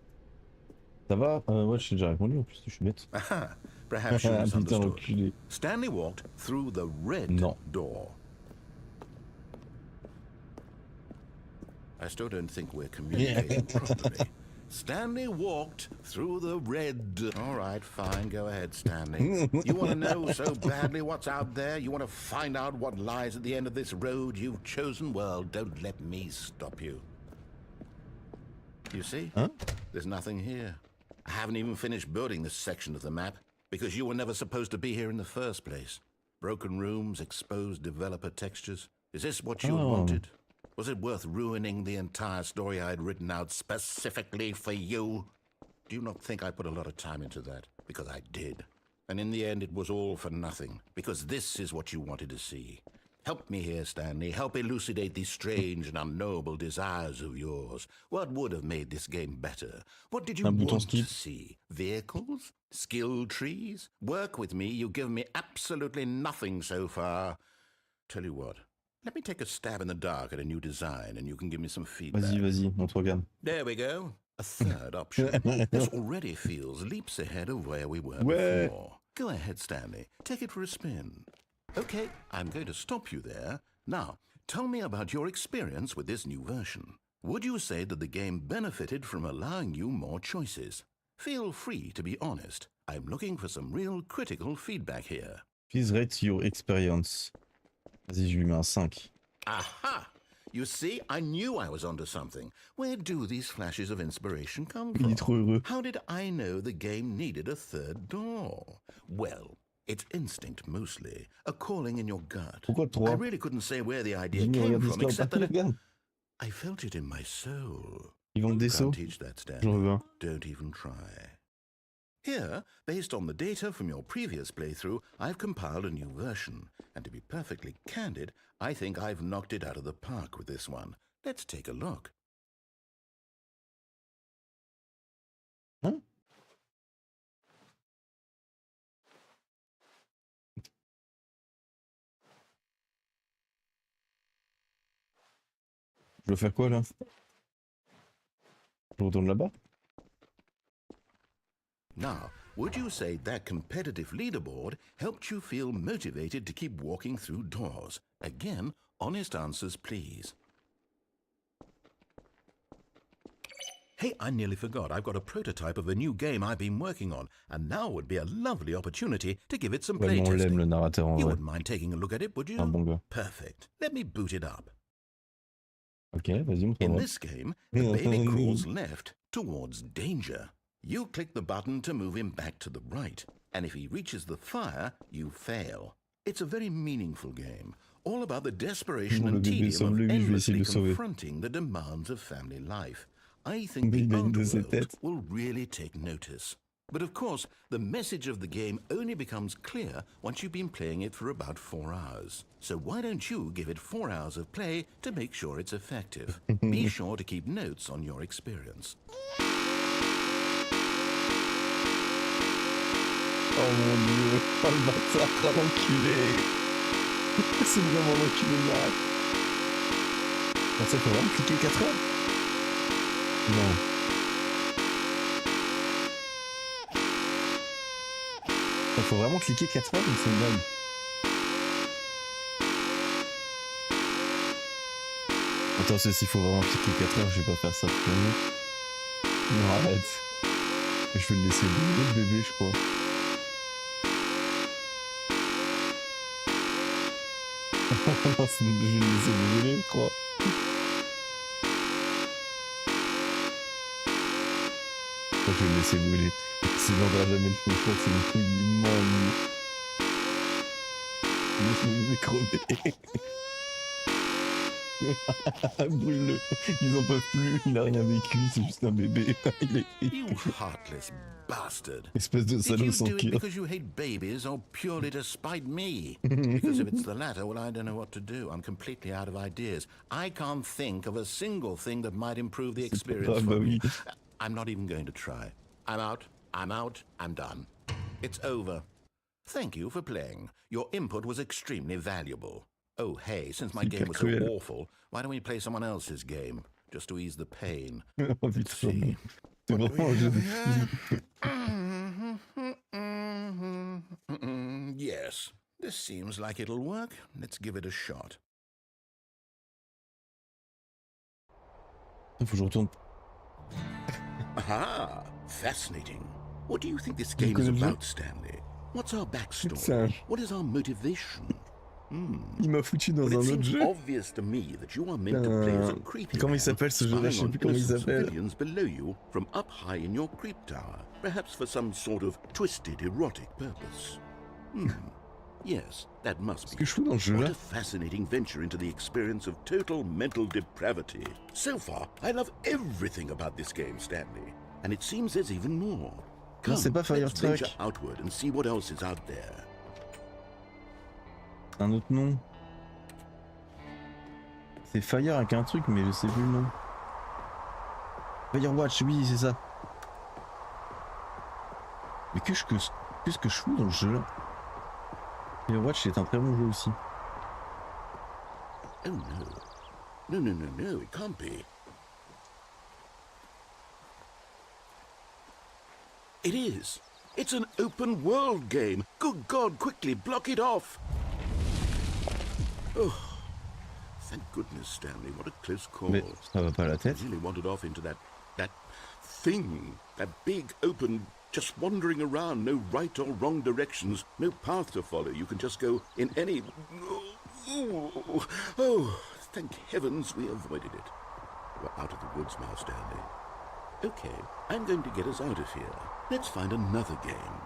Ça va? Ouais, je t'ai déjà répondu en plus, je suis bête. Perhaps you misunderstood. Stanley walked through the red door. I still don't think we're communicating properly. Stanley walked through the red... All right, fine, go ahead, Stanley. You want to know so badly what's out there? You want to find out what lies at the end of this road you've chosen? Well, don't let me stop you. You see? Huh? There's nothing here. I haven't even finished building this section of the map, because you were never supposed to be here in the first place. Broken rooms, exposed developer textures. Is this what you wanted? Was it worth ruining the entire story I had written out specifically for you? Do you not think I put a lot of time into that? Because I did. And in the end, it was all for nothing. Because this is what you wanted to see. Help me here, Stanley. Help elucidate these strange and unknowable desires of yours. What would have made this game better? What did you want to see? Vehicles? Skill trees? Work with me. You've given me absolutely nothing so far. Tell you what. Let me take a stab in the dark at a new design, and you can give me some feedback. Vas-y, on te regarde. There we go. A third option. This already feels leaps ahead of where we were before. Go ahead, Stanley. Take it for a spin. Okay, I'm going to stop you there. Now, tell me about your experience with this new version. Would you say that the game benefited from allowing you more choices? Feel free to be honest. I'm looking for some real critical feedback here. Please rate your experience. Vas-y, je lui mets un 5. Aha! You see, I knew I was onto something. Where do these flashes of inspiration come from? Il est trop heureux. How did I know the game needed a third door? Well, it's instinct mostly, a calling in your gut. Pourquoi 3? I really couldn't say where the idea came from, except that I felt it in my soul. Ils vendent des seaux? Teach that, Stanley. Don't even try. Here, based on the data from your previous playthrough, I've compiled a new version. And to be perfectly candid, I think I've knocked it out of the park with this one. Let's take a look. Hein? Je dois faire quoi là? Je retourne là-bas? Now, would you say that competitive leaderboard helped you feel motivated to keep walking through doors? Again, honest answers, please. Hey, I nearly forgot. I've got a prototype of a new game I've been working on, and now would be a lovely opportunity to give it some playtesting. Le narrateur en You vrai. wouldn't mind taking a look at it, would you? Un bon gars. Perfect. Let me boot it up. Ok, vas-y, montre-moi. In this game, the baby crawls left towards danger. You click the button to move him back to the right, and if he reaches the fire, you fail. It's a very meaningful game, all about the desperation and tedium of endlessly confronting the demands of family life. I think the world will really take notice. But of course, the message of the game only becomes clear once you've been playing it for about 4 hours. So why don't you give it 4 hours of play to make sure it's effective? Be sure to keep notes on your experience. Oh mon dieu, oh le bâtard, oh l'enculé. C'est vraiment l'enculé de la... En fait, faut vraiment cliquer 4 heures? Non. Faut vraiment cliquer 4 heures, mais c'est une blague. Attends, ceci, faut vraiment cliquer 4 heures, je vais pas faire ça toute la nuit. Non, arrête. Je vais le laisser brûler le bébé, je crois. Non, je vais le laisser brûler, je crois. Je vais le laisser brûler. Ça ne viendra jamais le feu, je crois que c'est une couille immense. Laisse-le crever. Brûle-le. Ils en peuvent plus, il a rien vécu, c'est juste un bébé. Il est... You heartless bastard. Espèce de Did salaud you sans do it cœur. because you hate babies or purely to spite me? Because if it's the latter, well, I don't know what to do. I'm completely out of ideas. I can't think of a single thing that might improve the experience Ah, for bah me. oui. I'm not even going to try. I'm out, I'm done. It's over. Thank you for playing. Your input was extremely valuable. Oh, hey, since my Super game was so cruel. awful, why don't we play someone else's game? Just to ease the pain. Oh Let's putain, see. c'est What do vraiment un we jeu have de here? Yes, this seems like it'll work. Let's give it a shot. Faut que je retourne. Aha! Fascinating. What do you think this game is connais le jeu? about, Stanley? What's our backstory? Putain. What is our motivation? Il m'a foutu dans Well, un it autre seems jeu. obvious to me that you are meant to play as a creepy Comment il man, s'appelle ce jeu-là? Je sais spying plus on comment il innocent s'appelle. civilians below you from up high in your creep tower, perhaps for some sort of twisted erotic purpose. Yes, that must Ce be. que je fous dans ce What jeu-là. a fascinating venture into the experience of total mental depravity. So far, I love everything about this game, Stanley. And it seems there's even more. Come, c'est pas Fire let's venture Truck. outward and see what else is out there. Un autre nom. C'est Fire avec un truc, mais je sais plus le nom. Firewatch, oui, c'est ça. Mais qu'est-ce que je fous dans le jeu là? Firewatch est un très bon jeu aussi. Oh no. No, it can't be. It is. It's an open world game. Good God, quickly, block it off. Oh, thank goodness, Stanley. What a close call. Mais ça va pas à la I tête. really wandered off into that thing, that big open, just wandering around, no right or wrong directions, no path to follow. You can just go in any... Oh, thank heavens we avoided it. We're out of the woods now, Stanley. Okay, I'm going to get us out of here. Let's find another game.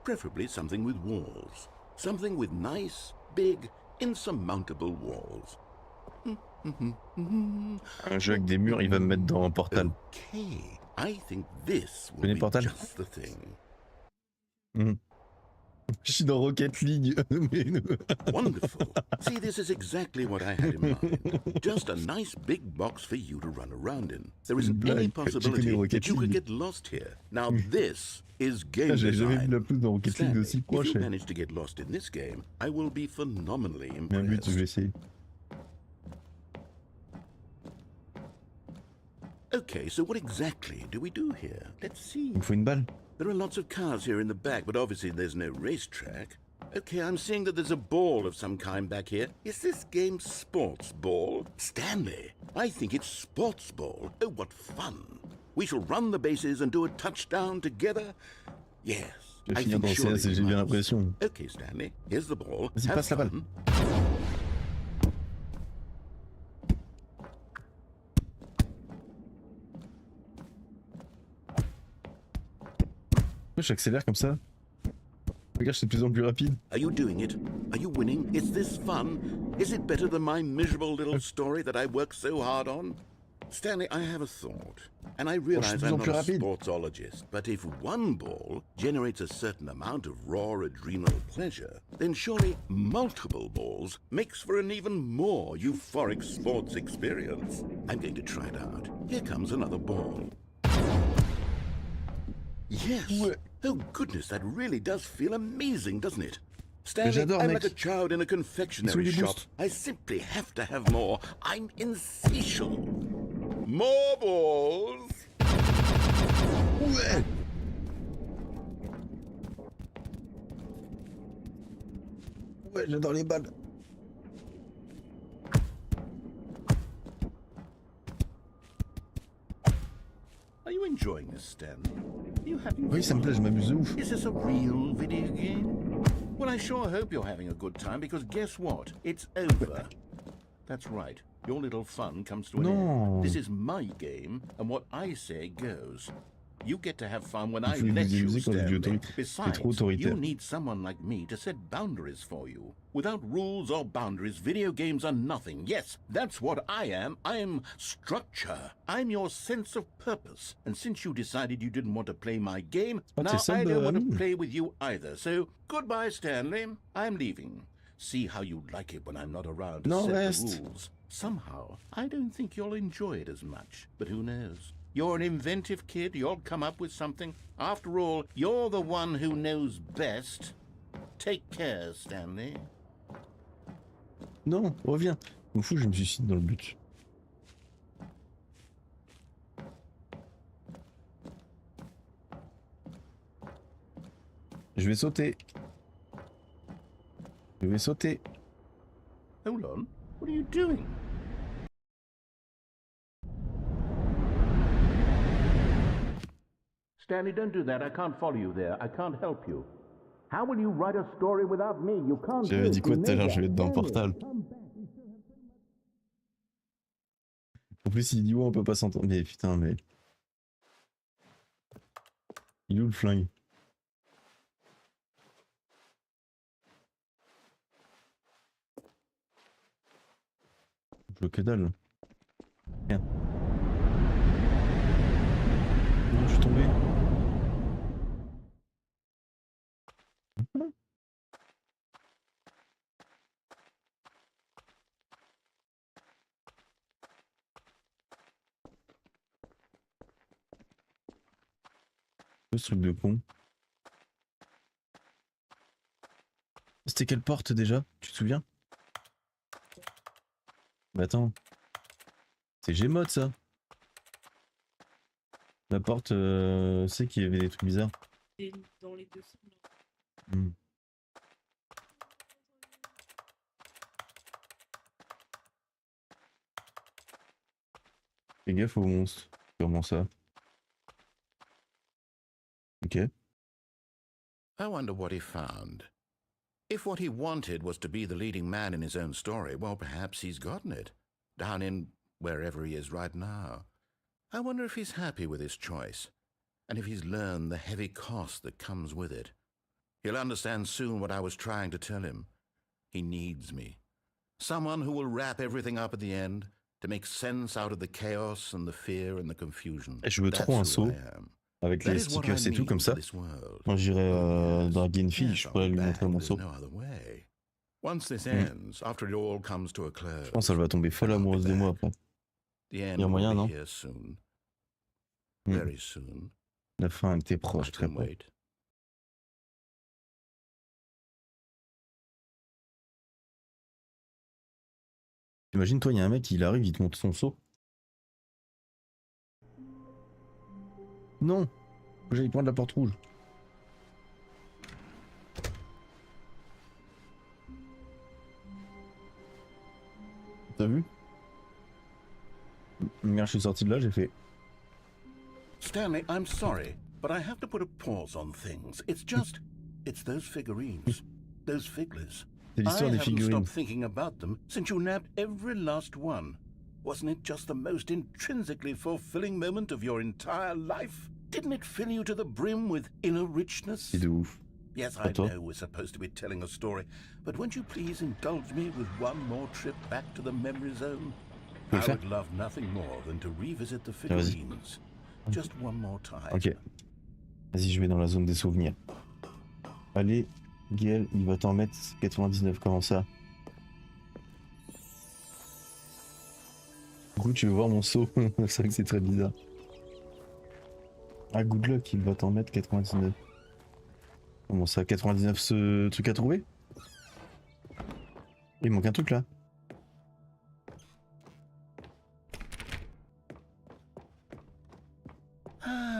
Preferably something with walls. Something with nice, big, insurmountable walls. Un jeu avec des murs, il va me mettre dans un portal. Okay, I think this will Connais be Portal? just the thing. Je suis dans Rocket League. Wonderful. See, this is exactly what I had in mind. Just a nice big box for you to run around in. There isn't any Blague. possibility Tu connais that you could Rocket get lost here. Now this is game J'ai jamais vu design. la plus dans Rocket League Stanley, aussi if you proche. manage to get lost in this game, I will be phenomenally Mais un but, je vais impressed. essayer. Okay, so what exactly do we do here? Let's see. Il me faut une balle. There are lots of cars here in the back, but obviously there's no racetrack. Okay, I'm seeing that there's a ball of some kind back here. Is this game sports ball? Stanley, I think it's sports ball. Oh, what fun. We shall run the bases and do a touchdown together. Yes. Je vais I finir think dans surely CS et we j'ai bien must. l'impression. Okay, Stanley, here's the ball. Vas-y, Have passe la balle. fun. Pourquoi j'accélère comme ça? Regarde, je suis de plus en plus rapide. Are you doing it? Are you winning? Is this fun? Is it better than my miserable little story that I worked so hard on? Stanley, I have a thought. And I realize I'm not a sportsologist, but if one ball generates a certain amount of raw adrenal pleasure, then surely multiple balls makes for an even more euphoric sports experience. I'm going to try it out. Here comes another ball. Yes. Oh goodness, that really does feel amazing, doesn't it? Stanley, I'm like a child in a confectionery shop. I simply have to have more. I'm insatiable. More balls! Ouais. Ouais, j'adore les balles. Are you enjoying this, Stan? Are you having Oui, ça me plaît, je m'amuse de ouf. Is this a real video game? Well, I sure hope you're having a good time, because guess what? It's over. That's right. Your little fun comes to an Non. end. This is my game, and what I say goes. You get to have fun when Il I faut let vous you, amuser quand je dis Stanley. autorité. C'est Besides, trop autoritaire. you need someone like me to set boundaries for you. Without rules or boundaries, video games are nothing. Yes, that's what I am. I'm structure. I'm your sense of purpose. And since you decided you didn't want to play my game, now I don't want to play with you either. So, goodbye, Stanley. I'm leaving. See how you like it when I'm not around to set the rules. Somehow, I don't think you'll enjoy it as much. But who knows? You're an inventive kid. You'll come up with something. After all, you're the one who knows best. Take care, Stanley. Non, reviens. Je m'en fous, je me suicide dans le but. Je vais sauter. Je vais sauter. Hold on. What are you doing? Stanley, don't do that. I can't follow you there. I can't help you. How will you write a story without me? You can't. J'avais dit quoi tout à l'heure? Je vais être dans le portal. En plus, il dit ouais, on peut pas s'entendre. Mais putain, mais. Il est où le flingue? Je veux que dalle. Merde. Non, je suis tombé. Ce truc de con. C'était quelle porte déjà? Tu te souviens? Bah attends. C'est Gmod ça. La porte, c'est qu'il y avait des trucs bizarres. Et dans les deux sens. Hmm. Fais gaffe aux monstres. Comment ça? Ok. I wonder what he found. If what he wanted was to be the leading man in his own story, well, perhaps he's gotten it. Down in wherever he is right now. I wonder if he's happy with his choice, and if he's learned the heavy cost that comes with it. He'll understand soon what I was trying to tell him. He needs me. Someone who will wrap everything up at the end, to make sense out of the chaos and the fear and the confusion. Je veux trop un saut avec les stickers et tout comme ça. Quand j'irai draguer une fille, je pourrais lui montrer mon saut. Je pense qu'elle va tomber folle amoureuse de moi après. Il y a moyen, non? La fin était proche, très proche. Imagine, toi, il y a un mec, il arrive, il te montre son saut. Non, faut que j'aille prendre la porte rouge. T'as vu? Regarde, je suis sorti de là, j'ai fait. Stanley, I'm sorry, but I have to put a pause on things. It's just, it's those figurines, those figglers. C'est l'histoire des I haven't figurines. stopped thinking about them since you nabbed every last one. Wasn't it just the most intrinsically fulfilling moment of your entire life? Didn't it fill you to the brim with inner richness? C'est de ouf. Yes, I know we're supposed to be telling a story, but won't you please indulge me with one more trip back to the memory zone? I would love nothing more than to revisit the figurines. Just one more time. Ok. Vas-y, je vais dans la zone des souvenirs. Allez, Gaël, il va t'en mettre 99, comment ça? Du coup, tu veux voir mon saut? C'est vrai que c'est très bizarre. Ah, good luck, il va t'en mettre 99. Comment ça, 99, ce truc à trouver? Il manque un truc là.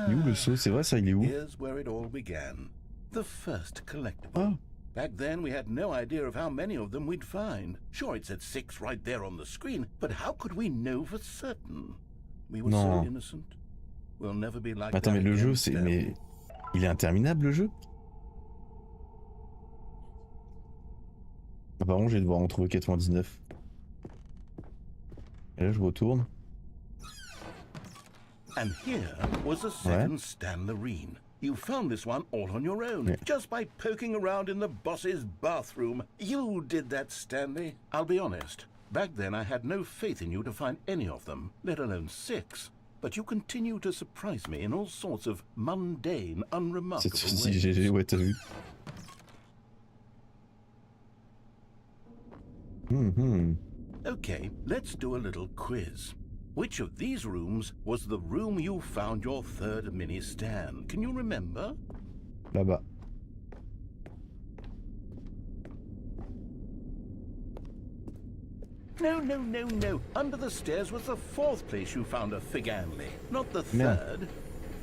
Il est où le saut? C'est vrai ça, il est où? Here's where it all began. The first collectible. Ah. Back then, we had no idea of how many of them we'd find. Sure, it said 6 right there on the screen, but how could we know for certain? We were so innocent. We'll never be like Attends, mais le jeu, c'est... Mais... Il est interminable, le jeu? Apparemment, je vais devoir en trouver 99. Et là je retourne. And here was a second Stanley. You found this one all on your own, just by poking around in the boss's bathroom. You did that, Stanley. I'll be honest. Back then I had no faith in you to find any of them, let alone 6. But you continue to surprise me in all sorts of mundane, unremarkable Cette ways. GG, ouais, t'as vu. Okay, let's do a little quiz. Which of these rooms was the room you found your third mini Stan? Can you remember? Là-bas. No. Under the stairs was the 4th place you found a Figanley, not the 3rd. Merde.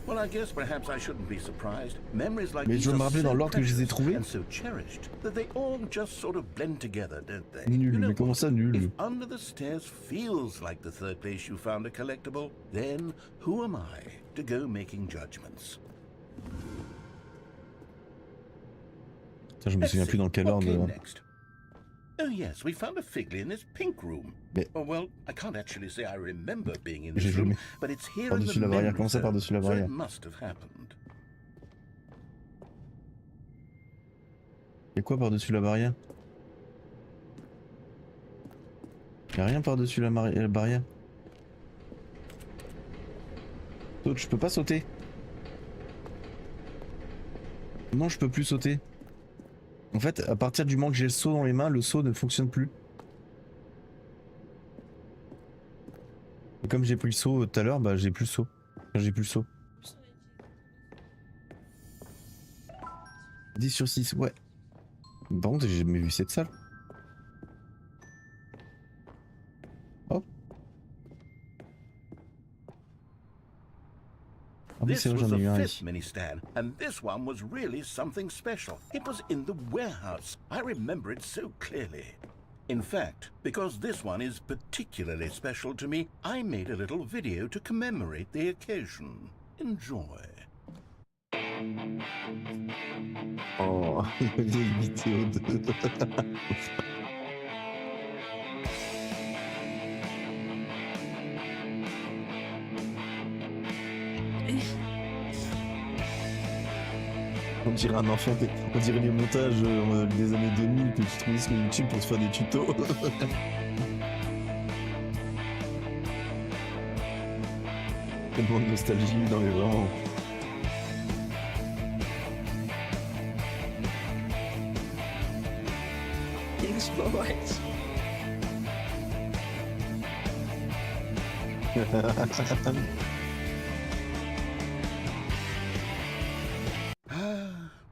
Well, I guess perhaps I shouldn't be surprised. Memories like Mais these je me are rappelais so dans l'ordre que je les ai precious trouvés. and so cherished that they all just sort of blend together, don't they? Nul, You know mais comment what? ça nul? If Under the Stairs feels like the 3rd place you found a collectible, then who am I to go making judgments? Putain, je me souviens plus dans quel What came ordre. next? Oh yes, we found a Figley in this pink room. Mais- Oh well, I can't actually say I remember being in J'ai this room, jamais- but it's here in Par-dessus the la barrière, memory comment ça zone, par-dessus la so barrière? it must have happened. Y'a quoi par-dessus la barrière? Y'a rien par-dessus la barrière? Saute, je peux pas sauter. Non, je peux plus sauter. En fait, à partir du moment que j'ai le saut dans les mains, le saut ne fonctionne plus. Et comme j'ai pris le saut tout à l'heure, bah j'ai plus le saut. Enfin, j'ai plus le saut. 10 sur 6, ouais. Par contre, j'ai jamais vu cette salle. Oh. Ah oui, This c'est vrai, was j'en ai the eu un 5th ici. mini Stan, and this one was really something special. It was in the warehouse. I remember it so clearly. In fact, because this one is particularly special to me, I made a little video to commemorate the occasion. Enjoy. Oh, les vidéos de... On dirait un enfant, on dirait les montages des années 2000 que tu trouvais sur YouTube pour te faire des tutos. Tellement de nostalgie, non mais vraiment. Thanks for watching.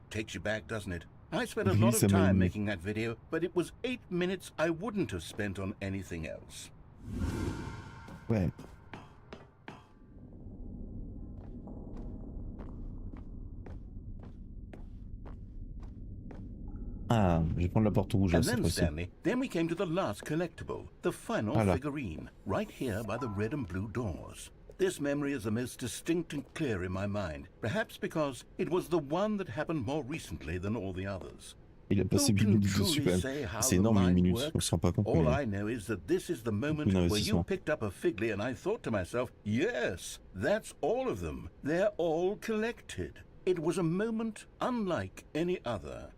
Takes you back, doesn't it? I spent a Oui, lot ça of m'a time ému. making that video, but it was 8 minutes I wouldn't have spent on anything else. Ouais. Ah, je vais prendre la porte rouge là, And cette then, fois-ci. Stanley, then we came to the last collectible, the final Voilà. figurine, right here by the red and blue doors. This memory is the most distinct and clear in my mind, perhaps because it was the one that happened more recently than all the others. Il a passé Who 8 can minutes dessus truly quand say même. how C'est the énorme 8 mind minutes, works? on se rend pas compte. All mais- I know is that this is the moment Un where you investissement. picked up a Figley and I thought to myself, yes, that's all of them. They're all collected. It was a moment unlike any other.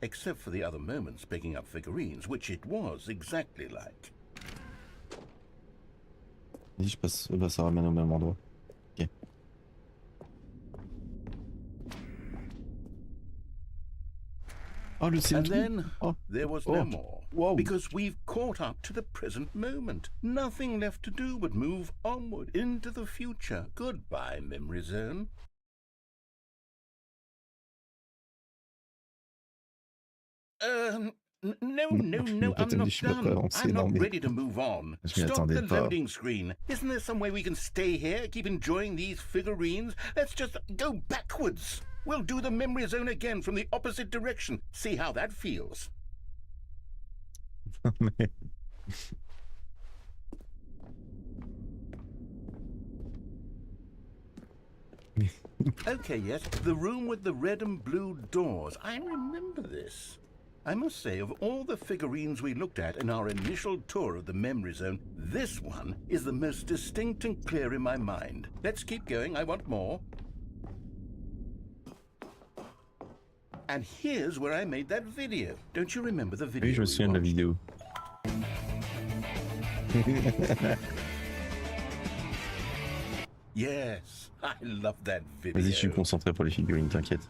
Except for the other moments picking up figurines, which it was exactly like. Vas-y, je passe. Bah, ça ramène au même endroit. Ok. Oh, le And centre. then Oh. there was Oh. no more. Wow. Because we've caught up to the present moment. Nothing left to do but move onward into the future. Goodbye, memory zone. No, Peut-être I'm not je suis pas done. prêt à avancer, I'm non, not mais- ready to move on. Je m'y Stop attendais the pas. loading screen. Isn't there some way we can stay here, keep enjoying these figurines? Let's just go backwards. We'll do the memory zone again from the opposite direction. See how that feels. Mais- Okay, yes, the room with the red and blue doors. I remember this. I must say, of all the figurines we looked at in our initial tour of the memory zone, this one is the most distinct and clear in my mind. Let's keep going, I want more. And here's where I made that video. Don't you remember the video? Oui, je me souviens de la vidéo. Yes, I love that video. Vas-y, je suis concentré pour les figurines, t'inquiète.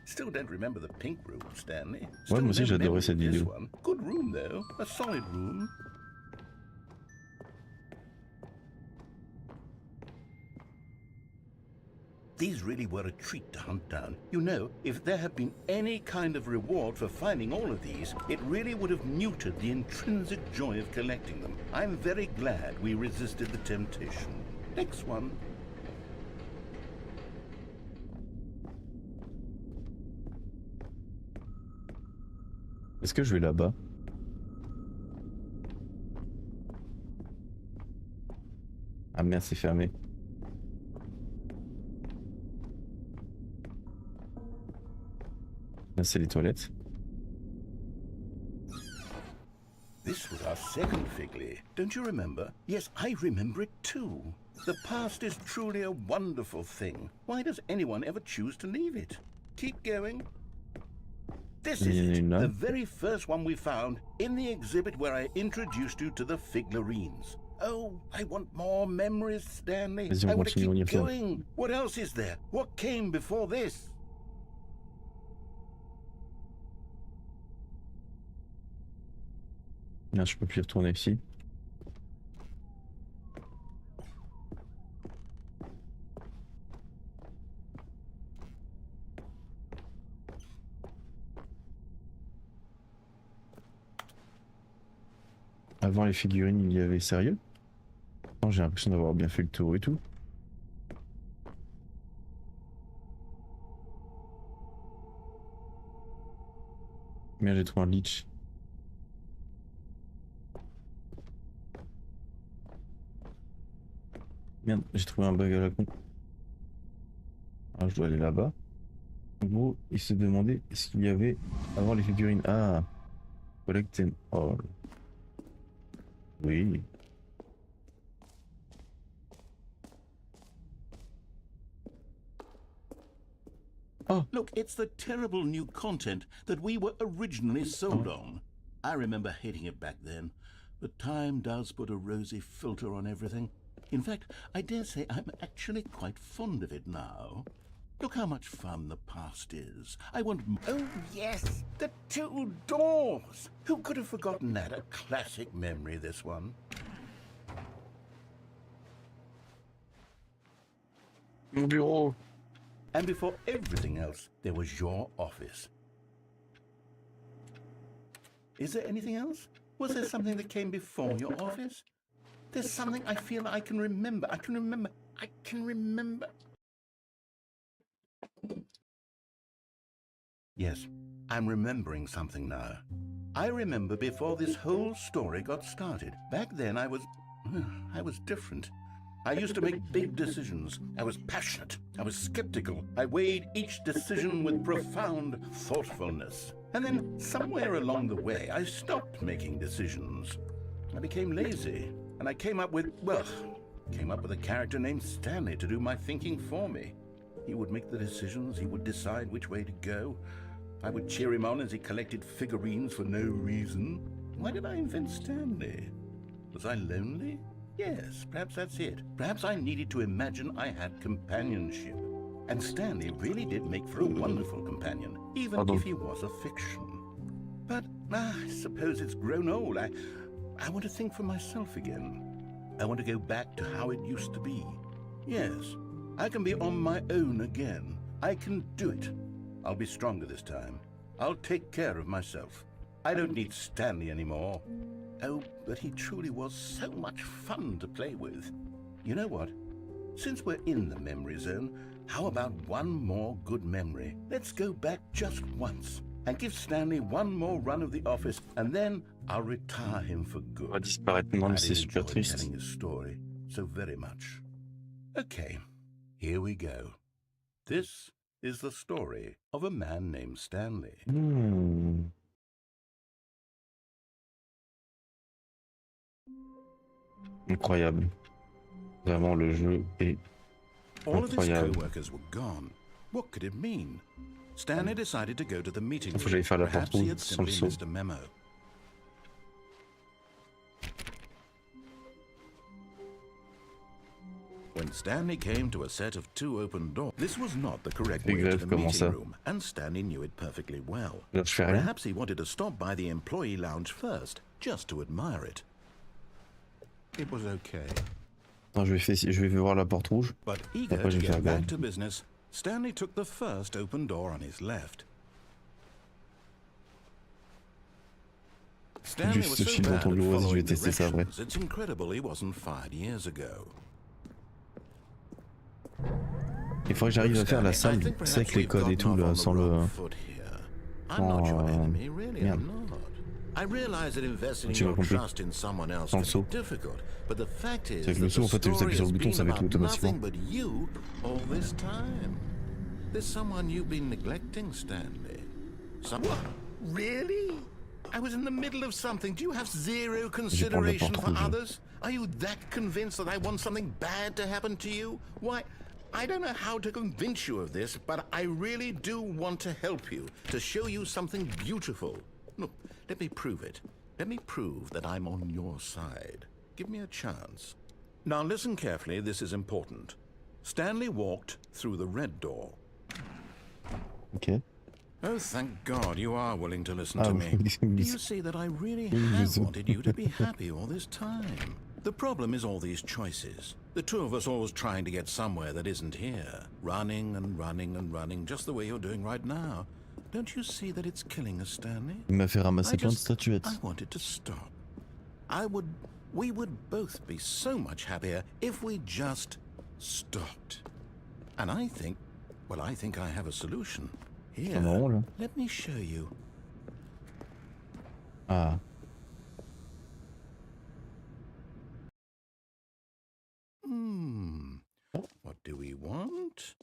Still don't remember the pink room, Stanley. Ouais, Still moi aussi no j'adorais memory cette of this vidéo. one. Good room though, a solid room. These really were a treat to hunt down. You know, if there had been any kind of reward for finding all of these, it really would have neutered the intrinsic joy of collecting them. I'm very glad we resisted the temptation. Next one. Est-ce que je vais là-bas? Ah merde, c'est fermé. Là, c'est les toilettes. This was our second Figley. Don't you remember? Yes, I remember it too. The past is truly a wonderful thing. Why does anyone ever choose to leave it? Keep going. This is it, the very first one we found in the exhibit where I introduced you to the figurines. Oh, I want more memories, Stanley. I want to keep going. What else is there? What came before this? Non, je peux plus y retourner ici. Avant les figurines, il y avait sérieux? Non, j'ai l'impression d'avoir bien fait le tour et tout. Merde, j'ai trouvé un leech. Merde, j'ai trouvé un bug à la con. Alors je dois aller là-bas. En gros, il se demandait ce qu'il y avait avant les figurines. Ah, collect them all. Oui. Oh. Look, it's the terrible new content that we were originally sold on. I remember hating it back then, but time does put a rosy filter on everything. In fact, I dare say I'm actually quite fond of it now. Look how much fun the past is. I want... Oh, yes! The two doors! Who could have forgotten that? A classic memory, this one. Mon bureau. And before everything else, there was your office. Is there anything else? Was there something that came before your office? There's something I feel I can remember. I can remember. Yes, I'm remembering something now. I remember before this whole story got started. Back then I was different. I used to make big decisions. I was passionate. I was skeptical. I weighed each decision with profound thoughtfulness. And then somewhere along the way, I stopped making decisions. I became lazy. And I came up with a character named Stanley to do my thinking for me. He would make the decisions, he would decide which way to go. I would cheer him on as he collected figurines for no reason. Why did I invent Stanley? Was I lonely? Yes, perhaps that's it. Perhaps I needed to imagine I had companionship. And Stanley really did make for a wonderful companion, even if he was a fiction. But I suppose it's grown old. I want to think for myself again. I want to go back to how it used to be. Yes, I can be on my own again. I can do it. I'll be stronger this time. I'll take care of myself. I don't need Stanley anymore. Oh, but he truly was so much fun to play with. You know what? Since we're in the memory zone, how about one more good memory? Let's go back just once and give Stanley one more run of the office, and then I'll retire him for good. On va disparaître, non, mais c'est super triste. Telling his story. so very much. Okay, here we go. This is the story of a man named Stanley. Incroyable. Vraiment, le jeu est All of his incroyable. co-workers were gone. What could it mean? Stanley decided to go to the meeting Faut que j'aille faire la Perhaps porte he had sans le simply saut. missed a memo. When Stanley came to a set of 2 open doors, this was not the correct way to the comment meeting ça? room, and Stanley knew it perfectly well. Là, je fais rien. Perhaps he wanted to stop by the employee lounge first, just to admire it. It was okay. Non, je vais voir la porte rouge. But eager Après, je to vais faire get back garde. to business, Stanley took the first open door on his left. Stanley was Juste so file dans bad ton at bureau, vas-y, je vais following tester ça après. directions, it's incredible he wasn't fired years ago. Il faudrait que j'arrive à faire la salle, tu sais, avec les codes et tout, là, sans le... Merde. Tu m'as compris. Sans le saut. C'est avec le saut, en fait, tu appuies sur le bouton, ça fait tout automatiquement. There's someone you've been neglecting, Stanley. Someone? Really? I was in the middle of something. Do you have zero consideration for others? Are you that convinced that I want something bad to happen to you? Why, I don't know how to convince you of this, but I really do want to help you, to show you something beautiful. Look, let me prove it. Let me prove that I'm on your side. Give me a chance. Now listen carefully, this is important. Stanley walked through the red door. Ok. Oh, thank God you are willing to listen to me. oui. Do you see that I really have wanted you to be happy all this time? The problem is all these choices. The two of us always trying to get somewhere that isn't here. Running and running and running, just the way you're doing right now. Don't you see that it's killing us, Stanley? Il m'a fait ramasser plein de statuettes. I wanted to stop. We would both be so much happier if we just stopped. And I think I have a solution. Here, marrant, là. let me show you. Ah. What do we want?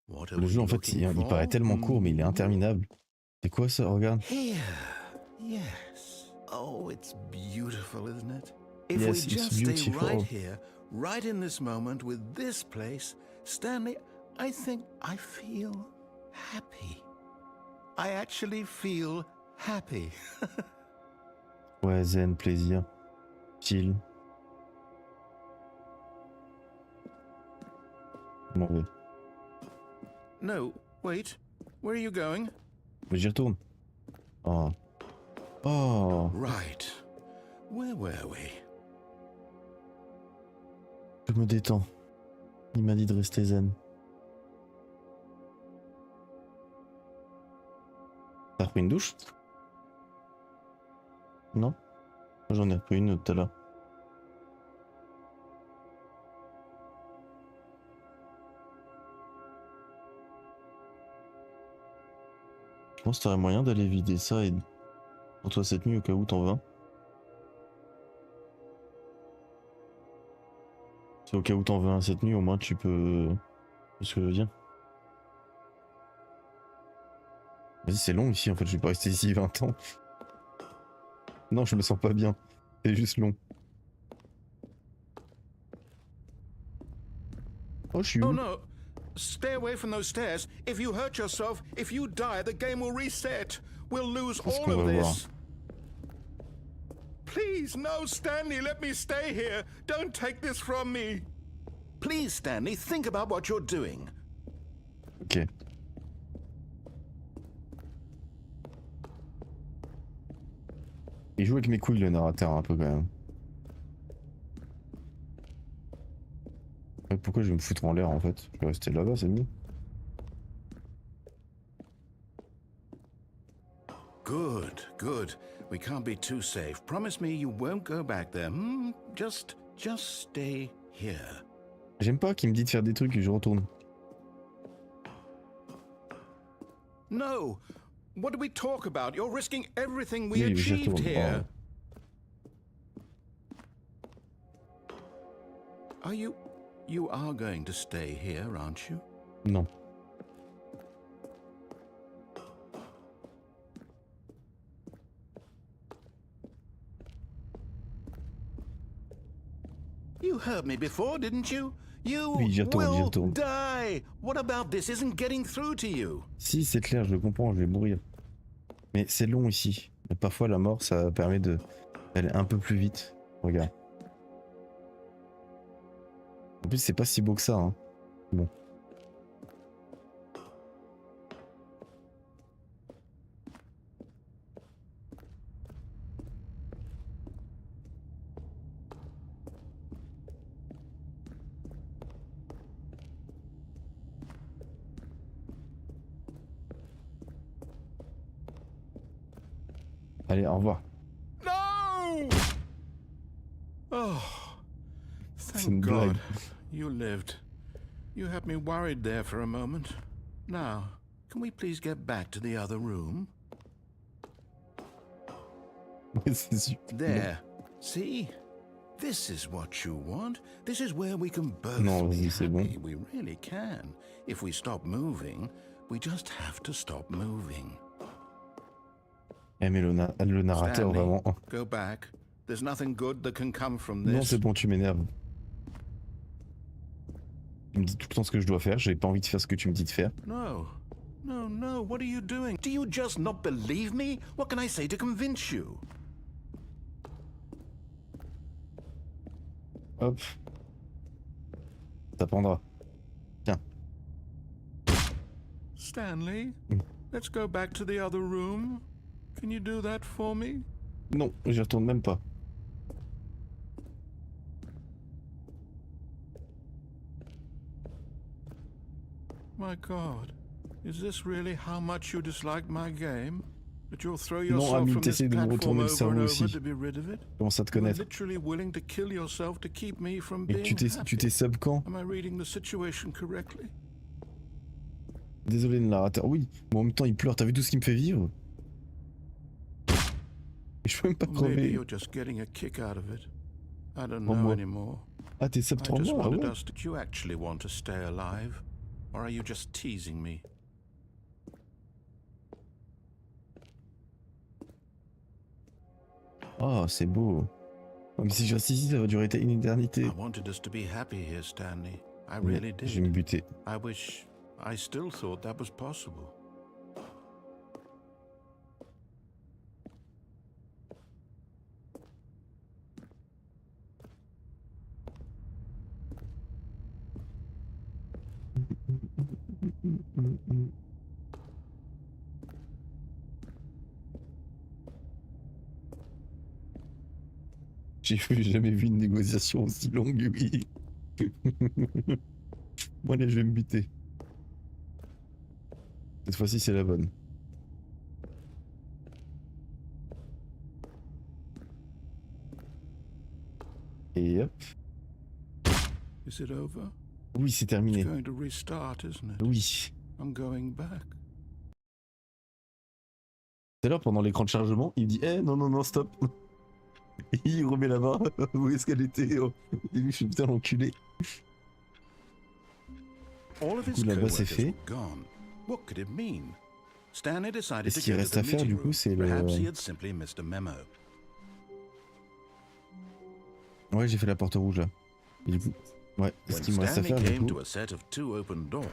What are Le we jeu, en fait, looking il for? paraît tellement court, mais il est interminable. C'est quoi ça? Regarde. Here, yes. Oh, it's beautiful, isn't it? If Yes, we it's just stay beautiful. right here, right in this moment with this place, Stanley, I think I feel happy. I actually feel happy. Ouais, zen, plaisir. Chill. Je m'en vais. No, wait. Where are you going? Mais j'y retourne. Oh. Oh. Right. Where were we? Je me détends. Il m'a dit de rester zen. T'as repris une douche? Non? J'en ai repris une tout à l'heure. Je pense que t'aurais moyen d'aller vider ça et pour toi cette nuit au cas où t'en vas. C'est au cas où t'en veux un cette nuit, au moins tu peux... Ce que je veux dire. Vas-y, c'est long ici en fait, je vais pas rester ici 20 ans. Non, je me sens pas bien. C'est juste long. Oh, je suis Oh où? no! Stay away from those stairs. If you hurt yourself, if you die, the game will reset. We'll lose Qu'est-ce all qu'on of va this. Please, no, Stanley, let me stay here. Don't take this from me. Please, Stanley, think about what you're doing. Ok. Il joue avec mes couilles le narrateur un peu quand même. Pourquoi je vais me foutre en l'air en fait? Je vais rester là-bas, c'est mieux. Good, good. We can't be too safe. Promise me you won't go back there. Just stay here. J'aime pas qu'il me dit de faire des trucs et je retourne. No! What do we talk about? You're risking everything we Oui, j'y achieved retourne. here. Oh. You are going to stay here, aren't you? Non. You heard me before, didn't you? You Oui, j'y will retourne. die. What about this isn't getting through to you? Si, c'est clair, je le comprends, je vais mourir. Mais c'est long ici. Et parfois, la mort, ça permet d'aller un peu plus vite. Regarde. En plus, c'est pas si beau que ça. Hein. Bon. Allez, au revoir. No! Oh, C'est une thank blague. God you lived. You had me worried there for a moment. Now, can we please get back to the other room? C'est super. There. See? This is what you want. This is where we can both Non, be vas-y, c'est bon. happy. We really can. If we stop moving, we just have to stop moving. Eh mais le narrateur, Stanley, vraiment... go back. There's nothing good that can come from Non, this. c'est bon, tu m'énerves. Tu me dis tout le temps ce que je dois faire, j'ai pas envie de faire ce que tu me dis de faire. No. No, no, what are you doing? Do you just not believe me? What can I say to convince you? Hop. Ça prendra. Tiens. Stanley, let's go back to the other room. Can you do that for me? Non, j'y retourne même pas. My God, is this really how much you dislike my game? That you'll throw Non, yourself Amine, from this t'essayes de me platform retourner le over and cerveau over aussi. to be rid of it? Commence à te You are connaître. literally willing to kill yourself to keep me from Et being tu happy. t'es sub quand? Am I reading the situation correctly? Désolé le narrateur. Oui, mais en même temps il pleure, t'as vu tout ce qu'il me fait vivre? Et je peux même pas Or maybe crever. you're just getting a kick out of it. I don't Pour know moi. anymore. Ah t'es sub I 3 just mois, ah wanted ouais. us to... Do you actually want to stay alive? Or are you just teasing me? Oh c'est beau. Même si je reste ici, ça va durer une éternité. I wanted us to be happy here, Stanley. I Mais really je vais me did. buter. I wish I still thought that was possible. J'ai jamais vu une négociation aussi longue, oui. Bon allez, je vais me buter. Cette fois-ci, c'est la bonne. Et hop. Is it over? Oui, c'est It's terminé. going to restart, isn't it? Oui. I'm going back. Tout à l'heure, pendant l'écran de chargement, il dit non, non, non, stop. Et il remet la main. Où est-ce qu'elle était? Oh. Et lui, je suis putain l'enculé. All of Du his coup, là-bas, c'est co-workers fait. were gone. What could it mean? Stanley decided Et ce to qu'il go to reste the à faire, meeting du coup, room. c'est le... Perhaps he had simply missed a memo. Ouais, j'ai fait la porte rouge, là. Et du coup... Ouais, ce When qu'il me reste à Stanley faire, du came coup... to a set of 2 open doors,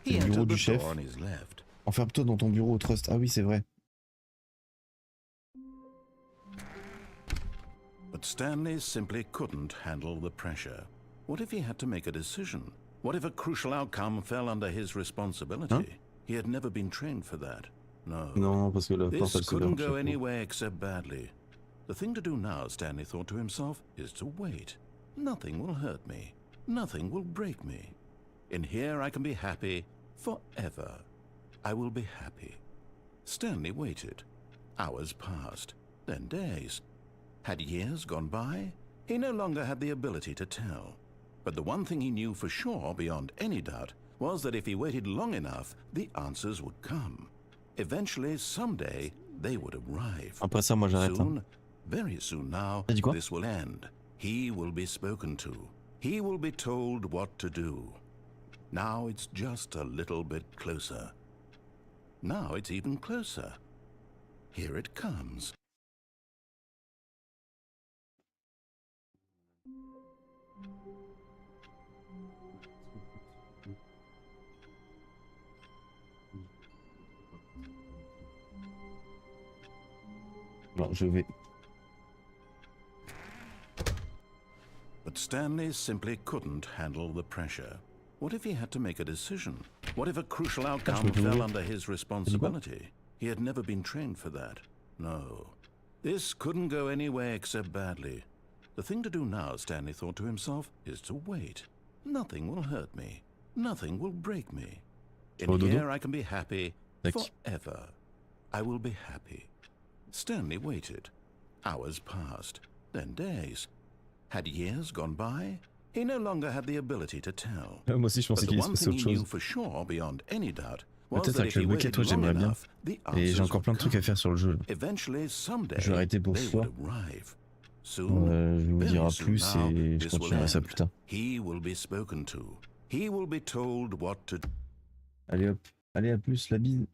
C'est he le bureau entered du the chef. door on his left. Enferme-toi dans ton bureau au trust. Ah oui, c'est vrai. But Stanley simply couldn't handle the pressure. What if he had to make a decision? What if a crucial outcome fell under his responsibility? Hein? He had never been trained for that. No. Non, parce que la porte, This elle se couldn't ferme. go anywhere except badly. The thing to do now, Stanley thought to himself, is to wait. Nothing will hurt me. Nothing will break me. In here I can be happy forever. I will be happy. Stanley waited. Hours passed, then days. Had years gone by? He no longer had the ability to tell. But the one thing he knew for sure, beyond any doubt, was that if he waited long enough, the answers would come. Eventually, someday, they would arrive. Après ça, moi, j'arrête. Hein. Soon, very soon now, T'as dit quoi? this will end. He will be spoken to. He will be told what to do. Now it's just a little bit closer. Now it's even closer. Here it comes. Non, je vais. But Stanley simply couldn't handle the pressure. What if he had to make a decision? What if a crucial outcome fell under his responsibility? He had never been trained for that. No. This couldn't go any way except badly. The thing to do now, Stanley thought to himself, is to wait. Nothing will hurt me. Nothing will break me. In here I can be happy forever. I will be happy. Stanley waited. Hours passed, then days. Had years gone by? He no longer had the ability to tell. Moi aussi, je pensais qu'il allait se passer autre chose. Peut-être avec le bucket, toi, j'aimerais bien. Et j'ai encore plein de trucs à faire sur le jeu. Je vais arrêter pour ce soir. Je vous dirai plus et je continuerai ça plus tard. Allez hop, allez à plus, la bise.